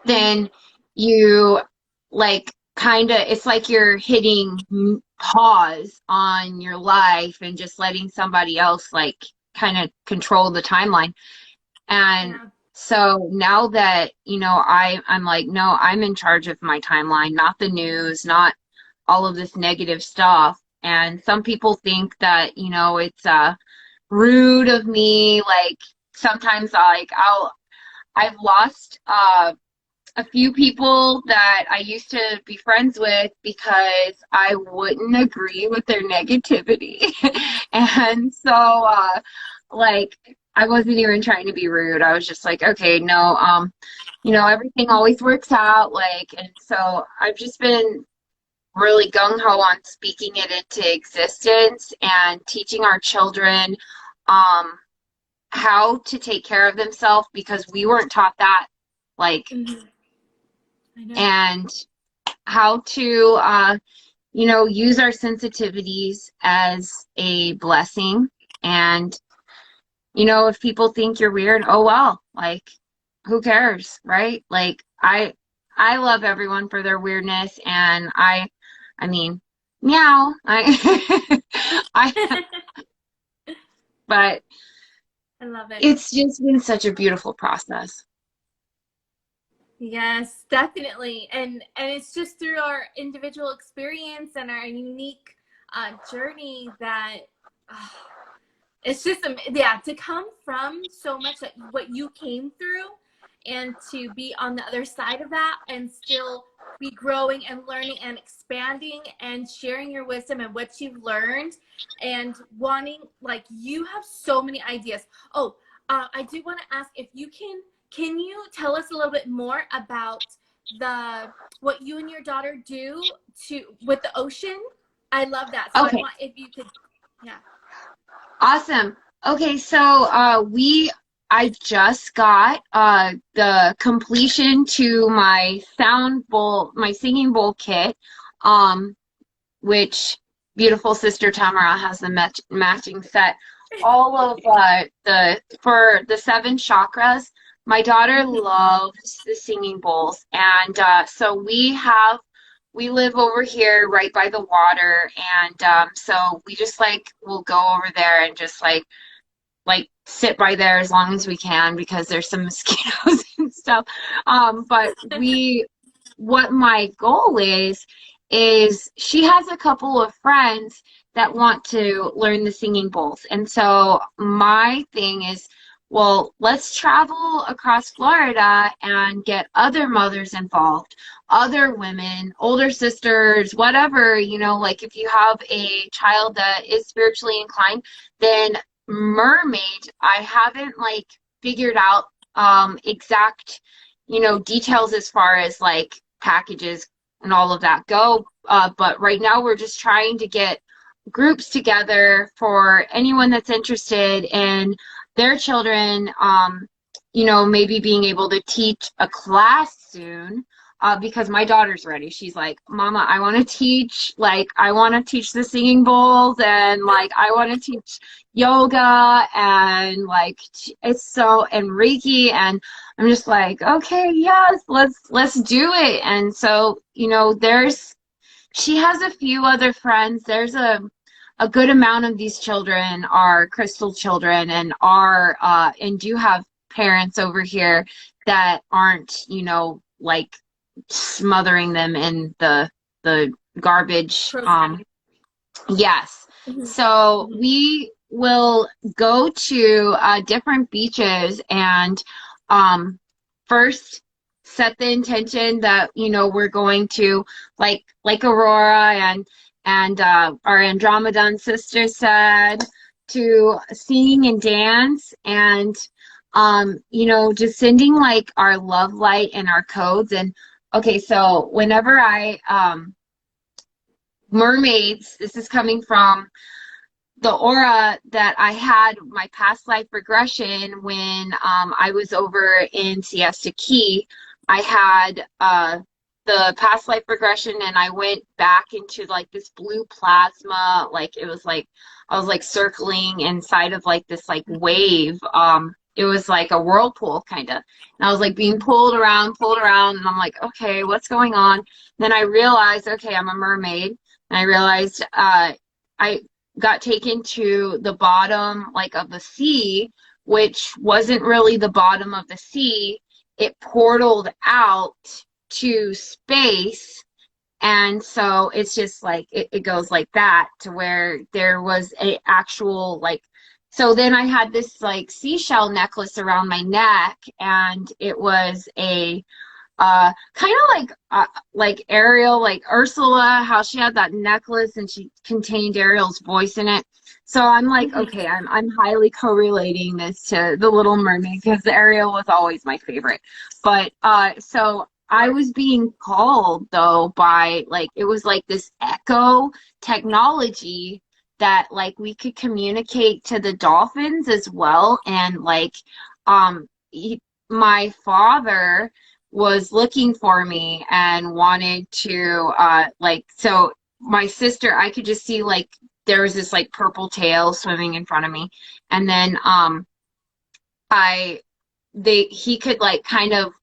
then you like kind of, it's like you're hitting pause on your life and just letting somebody else like kind of control the timeline. And so now that, you know, I'm like, no, I'm in charge of my timeline, not the news, not all of this negative stuff. And some people think that, you know, it's rude of me. Like sometimes I've lost a few people that I used to be friends with because I wouldn't agree with their negativity. And so like I wasn't even trying to be rude. I was just like, okay, no, you know, everything always works out. Like, and so I've just been really gung-ho on speaking it into existence and teaching our children how to take care of themselves, because we weren't taught that. Like, and how to, you know, use our sensitivities as a blessing. And, you know, if people think you're weird, oh well, like, who cares, right? Like, I love everyone for their weirdness, and I mean, meow. But I love it. It's just been such a beautiful process. Yes, definitely. And it's just through our individual experience and our unique journey that it's just, yeah, to come from so much that what you came through and to be on the other side of that and still be growing and learning and expanding and sharing your wisdom and what you've learned and wanting, like, you have so many ideas. Oh, I do want to ask if you can you tell us a little bit more about what you and your daughter do with the ocean? I love that. So okay. I want, if you could, yeah. Awesome. Okay, so I just got the completion to my sound bowl, my singing bowl kit, which beautiful sister Tamara has the matching set. All of for the 7 chakras. My daughter loves the singing bowls, and so we live over here right by the water, and so we just we'll go over there and just like sit by there as long as we can, because there's some mosquitoes and stuff. But what my goal is she has a couple of friends that want to learn the singing bowls, and so my thing is, well, let's travel across Florida and get other mothers involved, other women, older sisters, whatever, like if you have a child that is spiritually inclined, then mermaid, I haven't figured out exact, details as far as packages and all of that go. But right now we're just trying to get groups together for anyone that's interested in their children, maybe being able to teach a class soon, because my daughter's ready. She's like, Mama, I want to teach, I want to teach the singing bowls, and I want to teach yoga, and and Reiki, and I'm just like, okay, yes, let's do it. And so, she has a few other friends. There's a good amount of these children are crystal children and and do have parents over here that aren't, smothering them in the garbage. Yes. Mm-hmm. So will go to different beaches and first set the intention that, you know, we're going to like Aurora and our Andromedan sister said, to sing and dance and you know, just sending like our love light and our codes. And okay, so whenever I mermaids, this is coming from the aura that I had, my past life regression, when I was over in Siesta Key. I had the past life regression, and I went back into like this blue plasma, like it was like I was like circling inside of like this like wave. It was like a whirlpool kind of, and I was like being pulled around, and I'm like, okay, what's going on? And then I realized, okay, I'm a mermaid, and I realized I got taken to the bottom like of the sea, which wasn't really the bottom of the sea. It portaled out to space. And so it's just like it goes like that, to where there was a actual like, so then I had this like seashell necklace around my neck, and it was a kind of like Ariel, like Ursula, how she had that necklace and she contained Ariel's voice in it. So I'm like, okay, I'm highly correlating this to the Little Mermaid, because Ariel was always my favorite. But so I was being called though by like, it was like this echo technology that like we could communicate to the dolphins as well. And like my father was looking for me and wanted to like, so my sister, I could just see like there was this like purple tail swimming in front of me, and then he could like kind of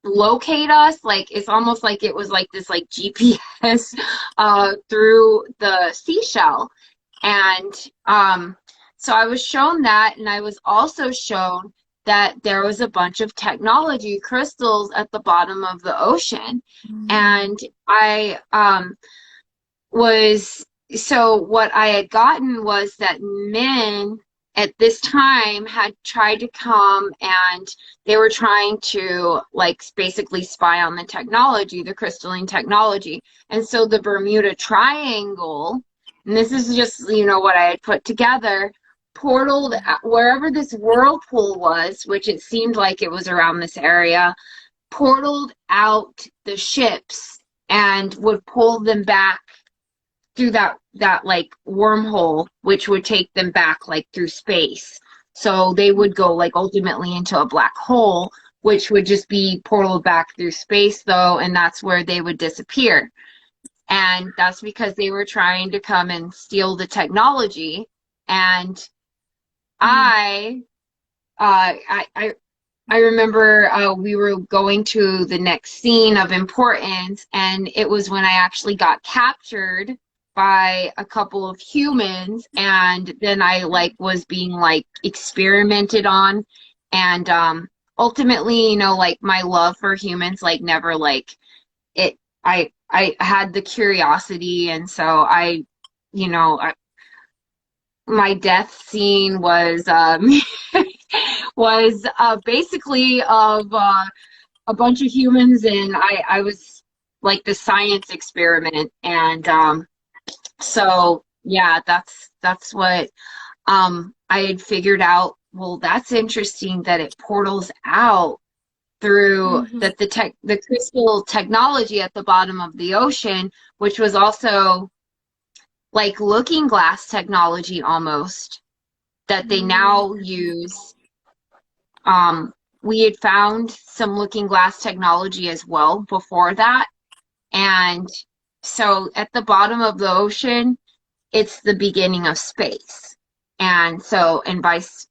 locate us, like it's almost like it was like this like GPS through the seashell. And so I was shown that, and I was also shown that there was a bunch of technology crystals at the bottom of the ocean. And I so what I had gotten was that men at this time had tried to come, and they were trying to like basically spy on the technology, the crystalline technology. And so the Bermuda Triangle, and this is just, you know, what I had put together, portaled wherever this whirlpool was, which it seemed like it was around this area, portaled out the ships and would pull them back through that like wormhole, which would take them back like through space. So they would go like ultimately into a black hole, which would just be portaled back through space though, and that's where they would disappear. And that's because they were trying to come and steal the technology. And I remember we were going to the next scene of importance, and it was when I actually got captured by a couple of humans, and then I like was being like experimented on. And ultimately, you know, like my love for humans like never like it, I had the curiosity, and so I, you know, my death scene was was basically of a bunch of humans, and I was like the science experiment. And so yeah, that's what I had figured out. Well, that's interesting that it portals out through that the crystal technology at the bottom of the ocean, which was also like looking glass technology almost, that they now use. We had found some looking glass technology as well before that. And so at the bottom of the ocean, it's the beginning of space. And so, and vice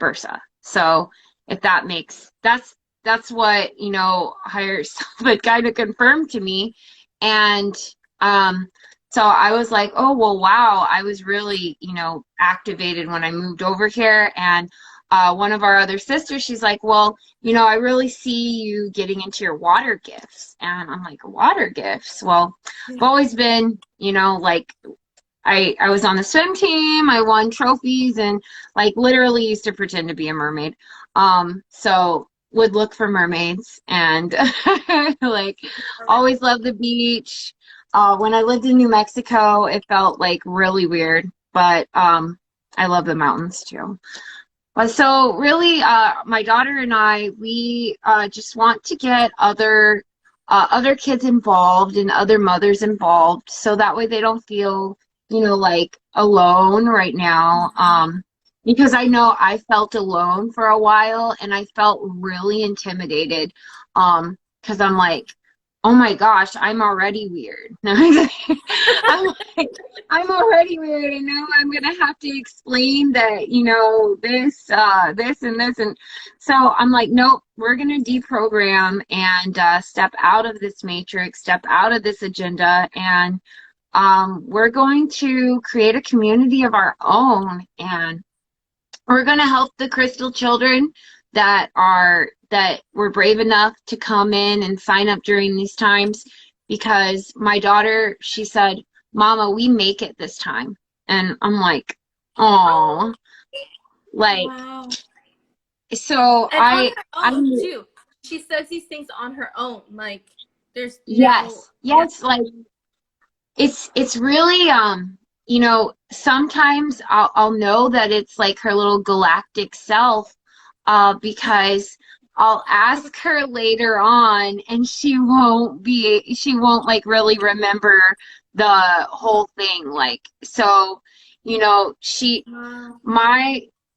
versa. So if that makes, that's what, you know, higher self had kind of confirmed to me. And so I was like, oh, well, wow, I was really, you know, activated when I moved over here. And one of our other sisters, she's like, well, you know, I really see you getting into your water gifts. And I'm like, water gifts? Well, I've always been, you know, like I was on the swim team. I won trophies and like literally used to pretend to be a mermaid. So would look for mermaids and like always loved the beach. When I lived in New Mexico, it felt like really weird, but I love the mountains too. So really, my daughter and I, we just want to get other kids involved and other mothers involved, so that way they don't feel, you know, like alone right now. Because I know I felt alone for a while, and I felt really intimidated. Because I'm like, oh my gosh, I'm already weird. I'm like, I'm already weird, and now I'm gonna have to explain that, you know, this and this, and so I'm like, nope, we're gonna deprogram and step out of this matrix, step out of this agenda, and we're going to create a community of our own, and we're going to help the crystal children that were brave enough to come in and sign up during these times, because my daughter, she said, Mama, we make it this time. And I'm like, oh, like, wow. So And on her own too. She says these things on her own. Like there's yes, like it's really you know, sometimes I'll know that it's like her little galactic self, because I'll ask her later on and she won't like really remember the whole thing. Like, so, you know,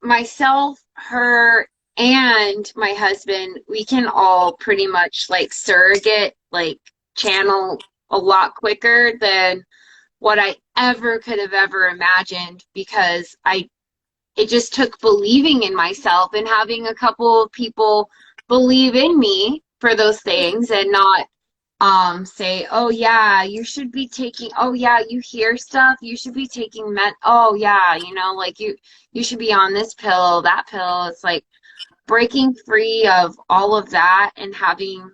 myself, her, and my husband, we can all pretty much like surrogate, like channel a lot quicker than what I ever could have ever imagined, because it just took believing in myself and having a couple of people believe in me for those things, and not say, oh yeah, you should be taking, oh yeah, you hear stuff, you should be taking oh yeah, you know, like you should be on this pill, that pill. It's like breaking free of all of that and having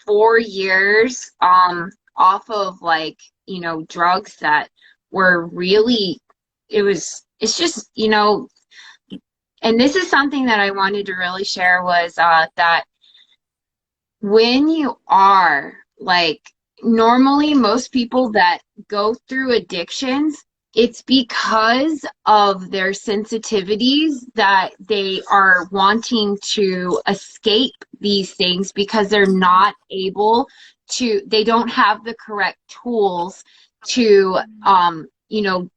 4 years off of, like, you know, drugs that were really, it's just, you know, and this is something that I wanted to really share was that when you are like, normally most people that go through addictions, it's because of their sensitivities that they are wanting to escape these things, because they're not able to, they don't have the correct tools to you know,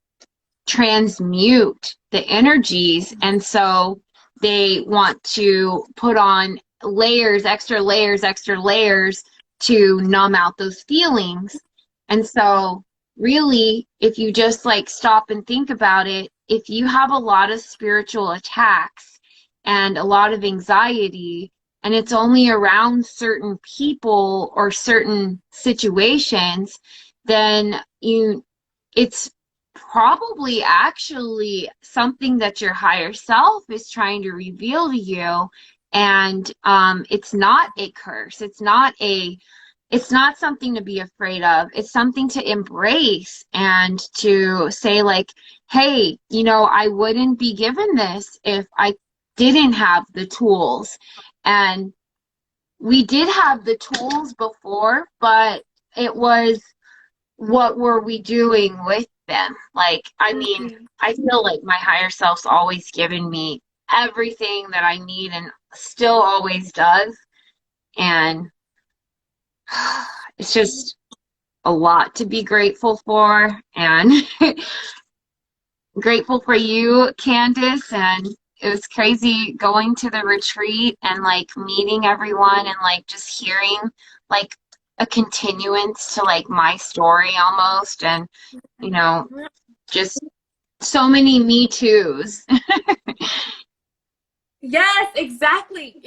transmute the energies, and so they want to put on layers, extra layers to numb out those feelings. And so really, if you just like stop and think about it, if you have a lot of spiritual attacks and a lot of anxiety, and it's only around certain people or certain situations, then it's probably actually something that your higher self is trying to reveal to you. And it's not a curse. It's not something to be afraid of. It's something to embrace and to say, like, hey, you know, I wouldn't be given this if I didn't have the tools. And we did have the tools before, but it was, what were we doing with them? Like, I mean, I feel like my higher self's always given me everything that I need and still always does. And it's just a lot to be grateful for, and grateful for you, Candace. And it was crazy going to the retreat and like meeting everyone and like just hearing like a continuance to like my story almost. And, you know, just so many me too's. Yes, exactly.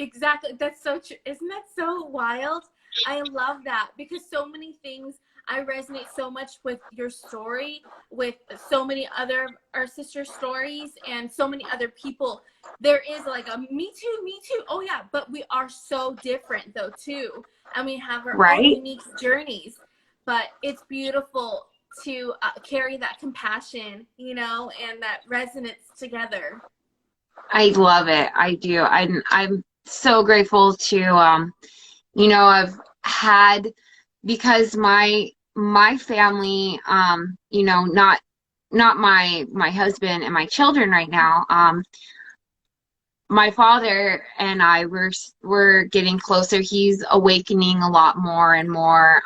That's so true. Isn't that so wild? I love that, because so many things, I resonate so much with your story, with so many other our sister stories, and so many other people. There is like a me too. Oh yeah, but we are so different though too, and we have our own Right? unique journeys. But it's beautiful to carry that compassion, you know, and that resonance together. I love it. I do. I'm so grateful to, you know, I've had, because my family, you know, not my husband and my children right now. My father and I we're getting closer. He's awakening a lot more and more.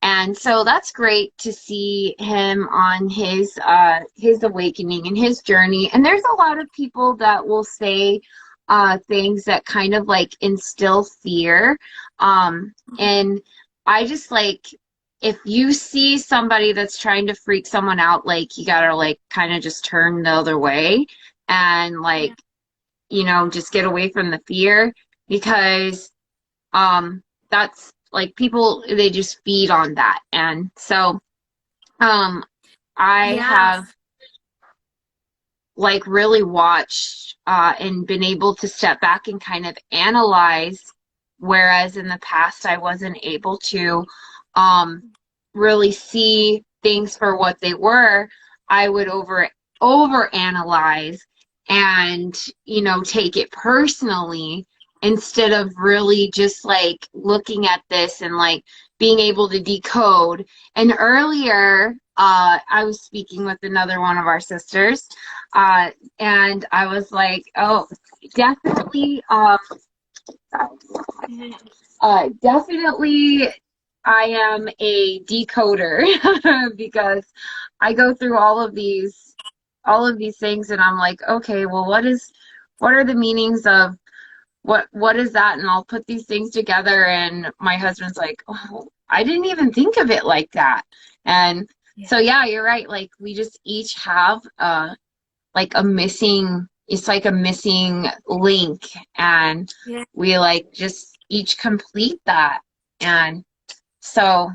And so that's great to see him on his awakening and his journey. And there's a lot of people that will say things that kind of like instill fear. And I just like, if you see somebody that's trying to freak someone out, like you gotta like kind of just turn the other way and like, you know, just get away from the fear, because that's like people, they just feed on that. And so I have like really watched and been able to step back and kind of analyze, whereas in the past I wasn't able to really see things for what they were. I would over analyze and, you know, take it personally, instead of really just like looking at this and like being able to decode. And earlier, I was speaking with another one of our sisters, and I was like, oh, definitely, definitely I am a decoder because I go through all of these things and I'm like, okay, well, what are the meanings of what is that? And I'll put these things together, and my husband's like, oh, I didn't even think of it like that. And so yeah, you're right, like we just each have like a missing, it's like a missing link, and we like just each complete that. And so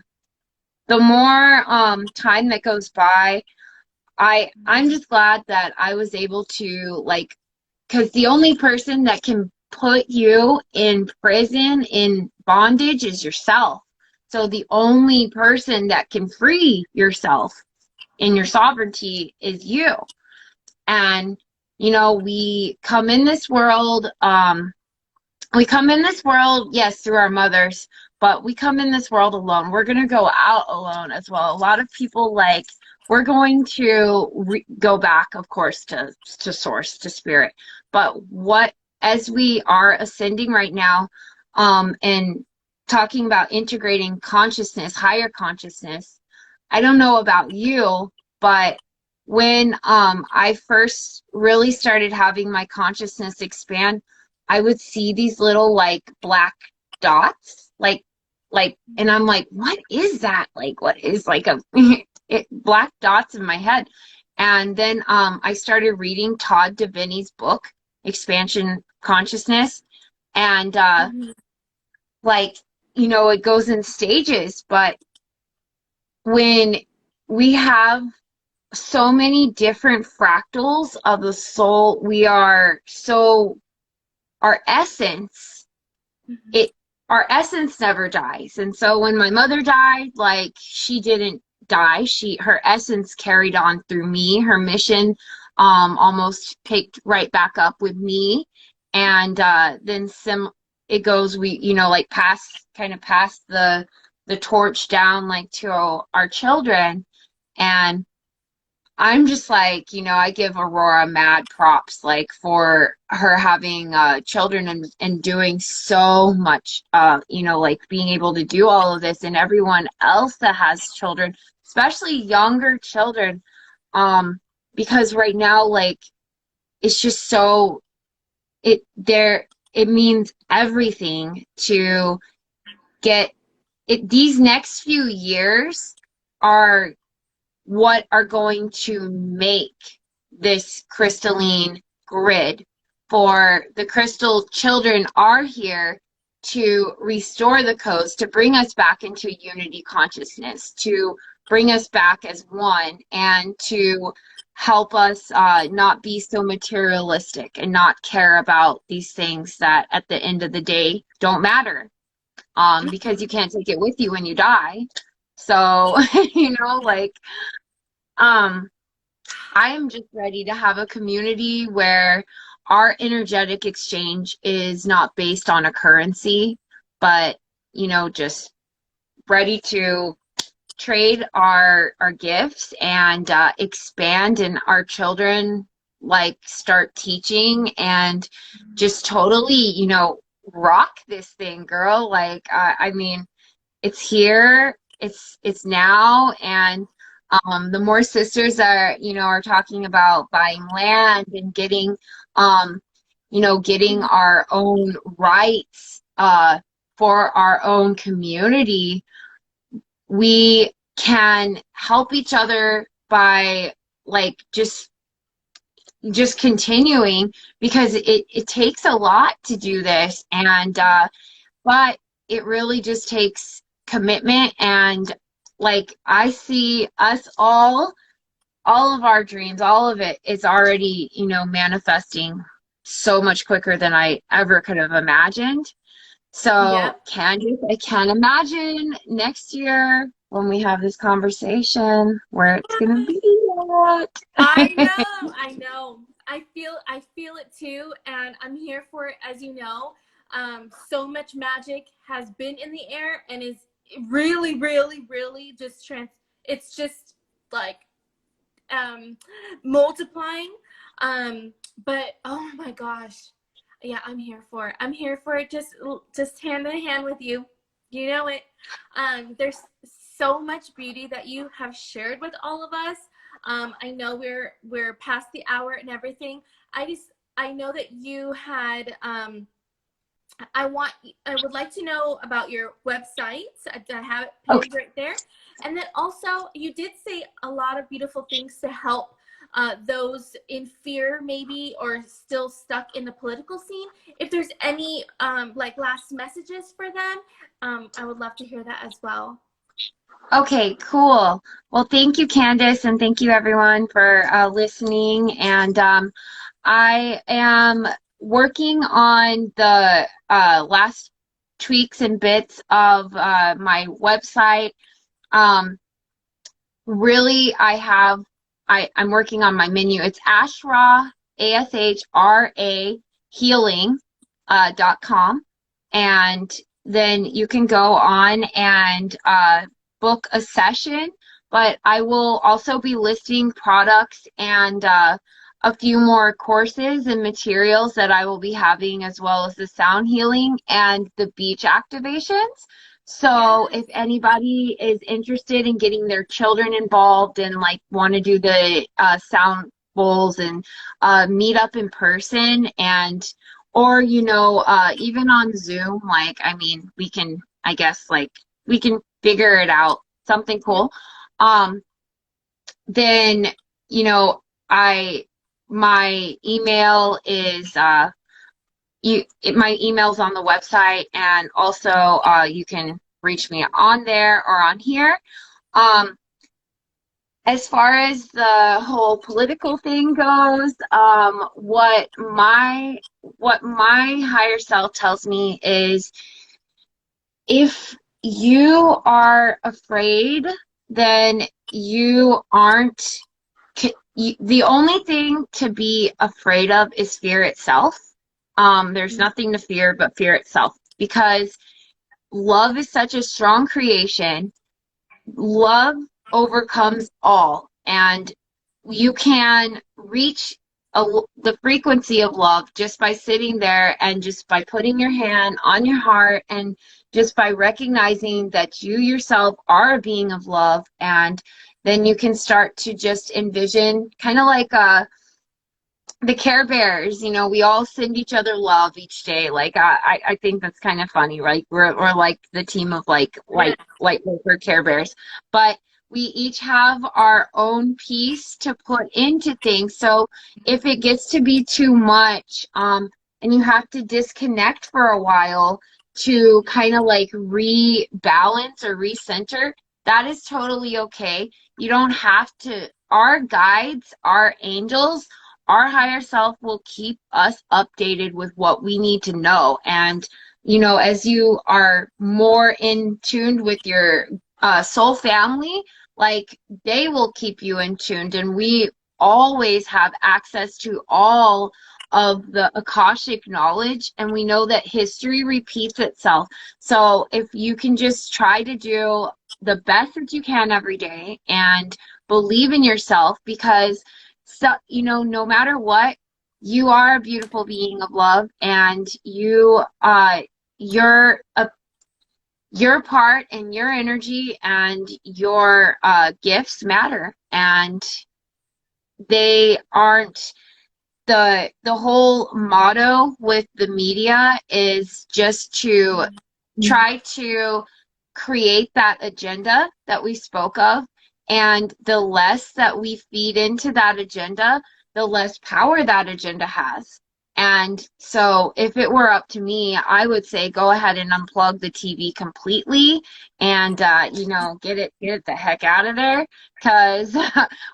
the more time that goes by, I'm just glad that I was able to, like, because the only person that can put you in prison, in bondage, is yourself. So the only person that can free yourself in your sovereignty is you. And, you know, we come in this world, yes, through our mothers, but we come in this world alone. We're going to go out alone as well. A lot of people, like, we're going to go back, of course, to source, to spirit. But as we are ascending right now, and talking about integrating consciousness, higher consciousness, I don't know about you, but when I first really started having my consciousness expand, I would see these little like black dots, like, and I'm like, what is that? Like, what is like black dots in my head? And then I started reading Todd Devaney's book, Expansion Consciousness, and like, you know, it goes in stages, but when we have so many different fractals of the soul, our essence, our essence never dies. And so when my mother died, like, she didn't die. Her essence carried on through me. Her mission almost picked right back up with me. And then it goes, we, you know, like pass the torch down, like, to our children. And I'm just like, you know, I give Aurora mad props, like, for her having children and doing so much, you know, like being able to do all of this, and everyone else that has children, especially younger children, because right now, like, it's just so, it means everything to get it. These next few years are what are going to make this crystalline grid. For the crystal children are here to restore the codes, to bring us back into unity consciousness, to bring us back as one, and to help us not be so materialistic and not care about these things that at the end of the day don't matter, because you can't take it with you when you die. So, like, um, I am just ready to have a community where our energetic exchange is not based on a currency, but, just ready to trade our gifts and expand, and our children like start teaching and just totally, rock this thing, girl. Like, I mean, it's here, it's now, and the more sisters are talking about buying land and getting getting our own rights for our own community, we can help each other by like just continuing, because it takes a lot to do this, and but it really just takes commitment. And like, I see us all of our dreams, all of it is already, manifesting so much quicker than I ever could have imagined. So, Yep. Candice, I can't imagine next year when we have this conversation where it's gonna be I at. know, I know. I feel it too, and I'm here for it, as you know. So much magic has been in the air and is really, really, really just it's just like um multiplying. But oh my gosh. Yeah, I'm here for it. I'm here for it, just hand in hand with you. You know it. There's so much beauty that you have shared with all of us. I know we're past the hour and everything. I know that you had I would like to know about your website. I have it Okay. pinned right there. And then also, you did say a lot of beautiful things to help those in fear, maybe, or still stuck in the political scene. If there's any like last messages for them, I would love to hear that as well. Okay, cool. Well, thank you, Candice, and thank you everyone for listening. And I am working on the last tweaks and bits of my website. Um, Really, I'm working on my menu. It's AshRa, ASHRA healing .com. And then you can go on and book a session. But I will also be listing products and a few more courses and materials that I will be having, as well as the sound healing and the beach activations. So Yes. if anybody is interested in getting their children involved and like want to do the sound bowls and meet up in person, and or even on Zoom, like, I mean, we can, I guess, like, we can figure it out, something Yep. cool. Um, then I my email is my email's on the website, and also you can reach me on there or on here. Um, as far as the whole political thing goes, what my higher self tells me is, if you are afraid, then you aren't. The only thing to be afraid of is fear itself. There's nothing to fear but fear itself, because love is such a strong creation. Love overcomes all, and you can reach the frequency of love just by sitting there and just by putting your hand on your heart, and just by recognizing that you yourself are a being of love. And then you can start to just envision, kind of like the Care Bears, we all send each other love each day. Like, I think that's kind of funny, right? We're like the team of like Yeah. light worker Care Bears, but we each have our own piece to put into things. So if it gets to be too much, and you have to disconnect for a while to kind of like rebalance or recenter, that is totally okay. You don't have to. Our guides, our angels, our higher self will keep us updated with what we need to know. And as you are more in tuned with your soul family, like they will keep you in tuned, and we always have access to all of the Akashic knowledge, and we know that history repeats itself. So if you can just try to do the best that you can every day and believe in yourself, because so, you know, no matter what, you are a beautiful being of love, and you're a your part and your energy and your gifts matter, and they aren't the whole motto with the media is just to try to create that agenda that we spoke of, and the less that we feed into that agenda, the less power that agenda has. And so if it were up to me, I would say go ahead and unplug the TV completely, and you know, get it the heck out of there, because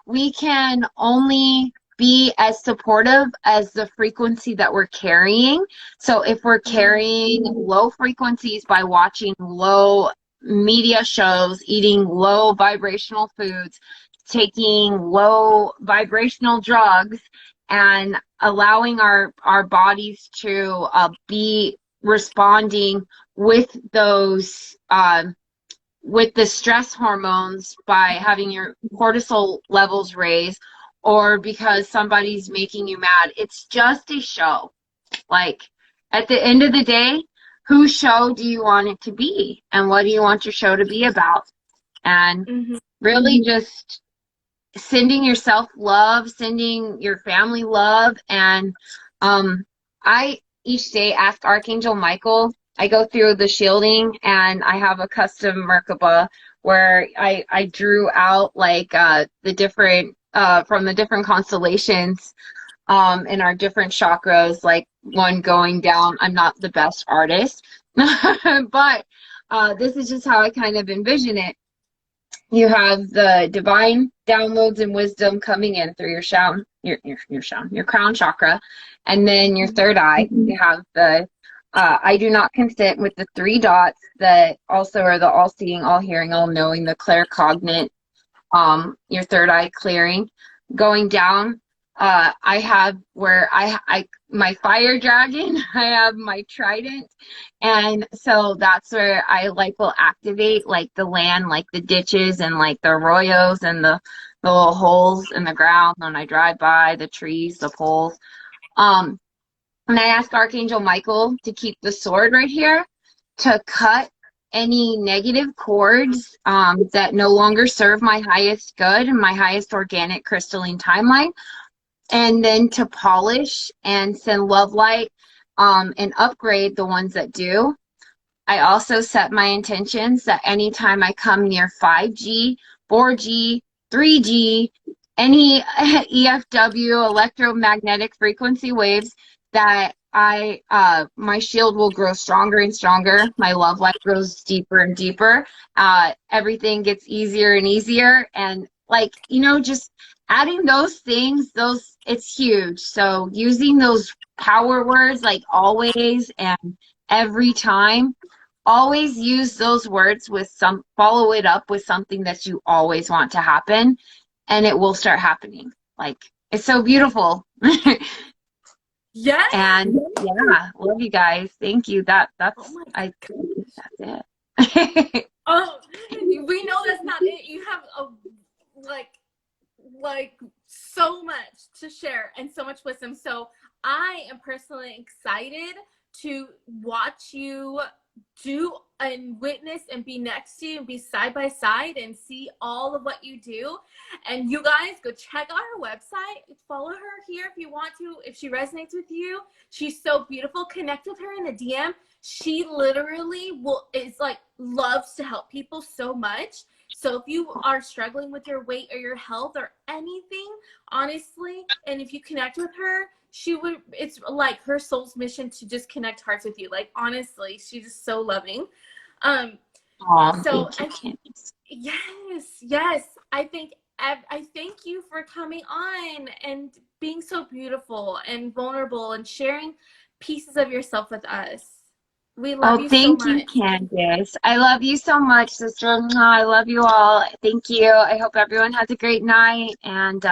we can only be as supportive as the frequency that we're carrying. So if we're carrying low frequencies by watching low media shows, eating low vibrational foods, taking low vibrational drugs, and allowing our bodies to be responding with those with the stress hormones by having your cortisol levels raised, or because somebody's making you mad. It's just a show. Like, at the end of the day, whose show do you want it to be? And what do you want your show to be about? And really just sending yourself love, sending your family love. And I each day ask Archangel Michael. I go through the shielding, and I have a custom Merkaba where I drew out like the different from the different constellations in our different chakras, like one going down. I'm not the best artist, but this is just how I kind of envision it. You have the divine downloads and wisdom coming in through your crown chakra, and then your third eye. You have the I do not consent with the 3 dots that also are the all-seeing, all-hearing, all-knowing, the claircognate, your third eye clearing. Going down, I have where I my fire dragon, I have my trident, and so that's where I like will activate like the land, like the ditches and like the arroyos and the little holes in the ground when I drive by, the trees, the poles. And I ask Archangel Michael to keep the sword right here to cut any negative cords that no longer serve my highest good and my highest organic crystalline timeline, and then to polish and send love light and upgrade the ones that do. I also set my intentions that anytime I come near 5G, 4G, 3G, any EFW, electromagnetic frequency waves, that my shield will grow stronger and stronger. My love light grows deeper and deeper. Everything gets easier and easier. And like, you know, just adding those things, it's huge. So using those power words like always and every time, always use those words with follow it up with something that you always want to happen, and it will start happening. Like, it's so beautiful. Yes. And yeah, love you guys. Thank you. That's it. Oh, we know that's not it. You have like so much to share and so much wisdom. So I am personally excited to watch you do and witness and be next to you and be side by side and see all of what you do. And you guys go check out her website, follow her here if you want to, if she resonates with you. She's so beautiful. Connect with her in the DM. She literally loves to help people so much. So if you are struggling with your weight or your health or anything, honestly, and if you connect with her, it's like her soul's mission to just connect hearts with you. Like, honestly, she's just so loving. Yes. I thank you for coming on and being so beautiful and vulnerable and sharing pieces of yourself with us. We love you so thank you, much. Candace. I love you so much, sister. Mwah, I love you all. Thank you. I hope everyone has a great night, and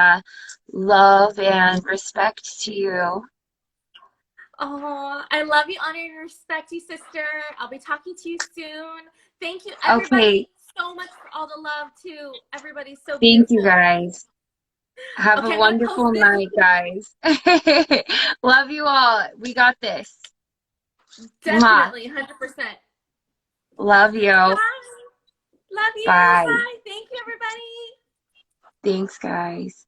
love and respect to you. Oh, I love you, honor, and respect you, sister. I'll be talking to you soon. Thank you, Okay. everybody, so much for all the love, too. Everybody's so Thank you, beautiful. guys. Have Okay, a I'm gonna post wonderful this. night, guys. Love you all. We got this. Mwah. Definitely, 100%. Love you. Bye. Love you. Bye. Bye. Thank you, everybody. Thanks, guys.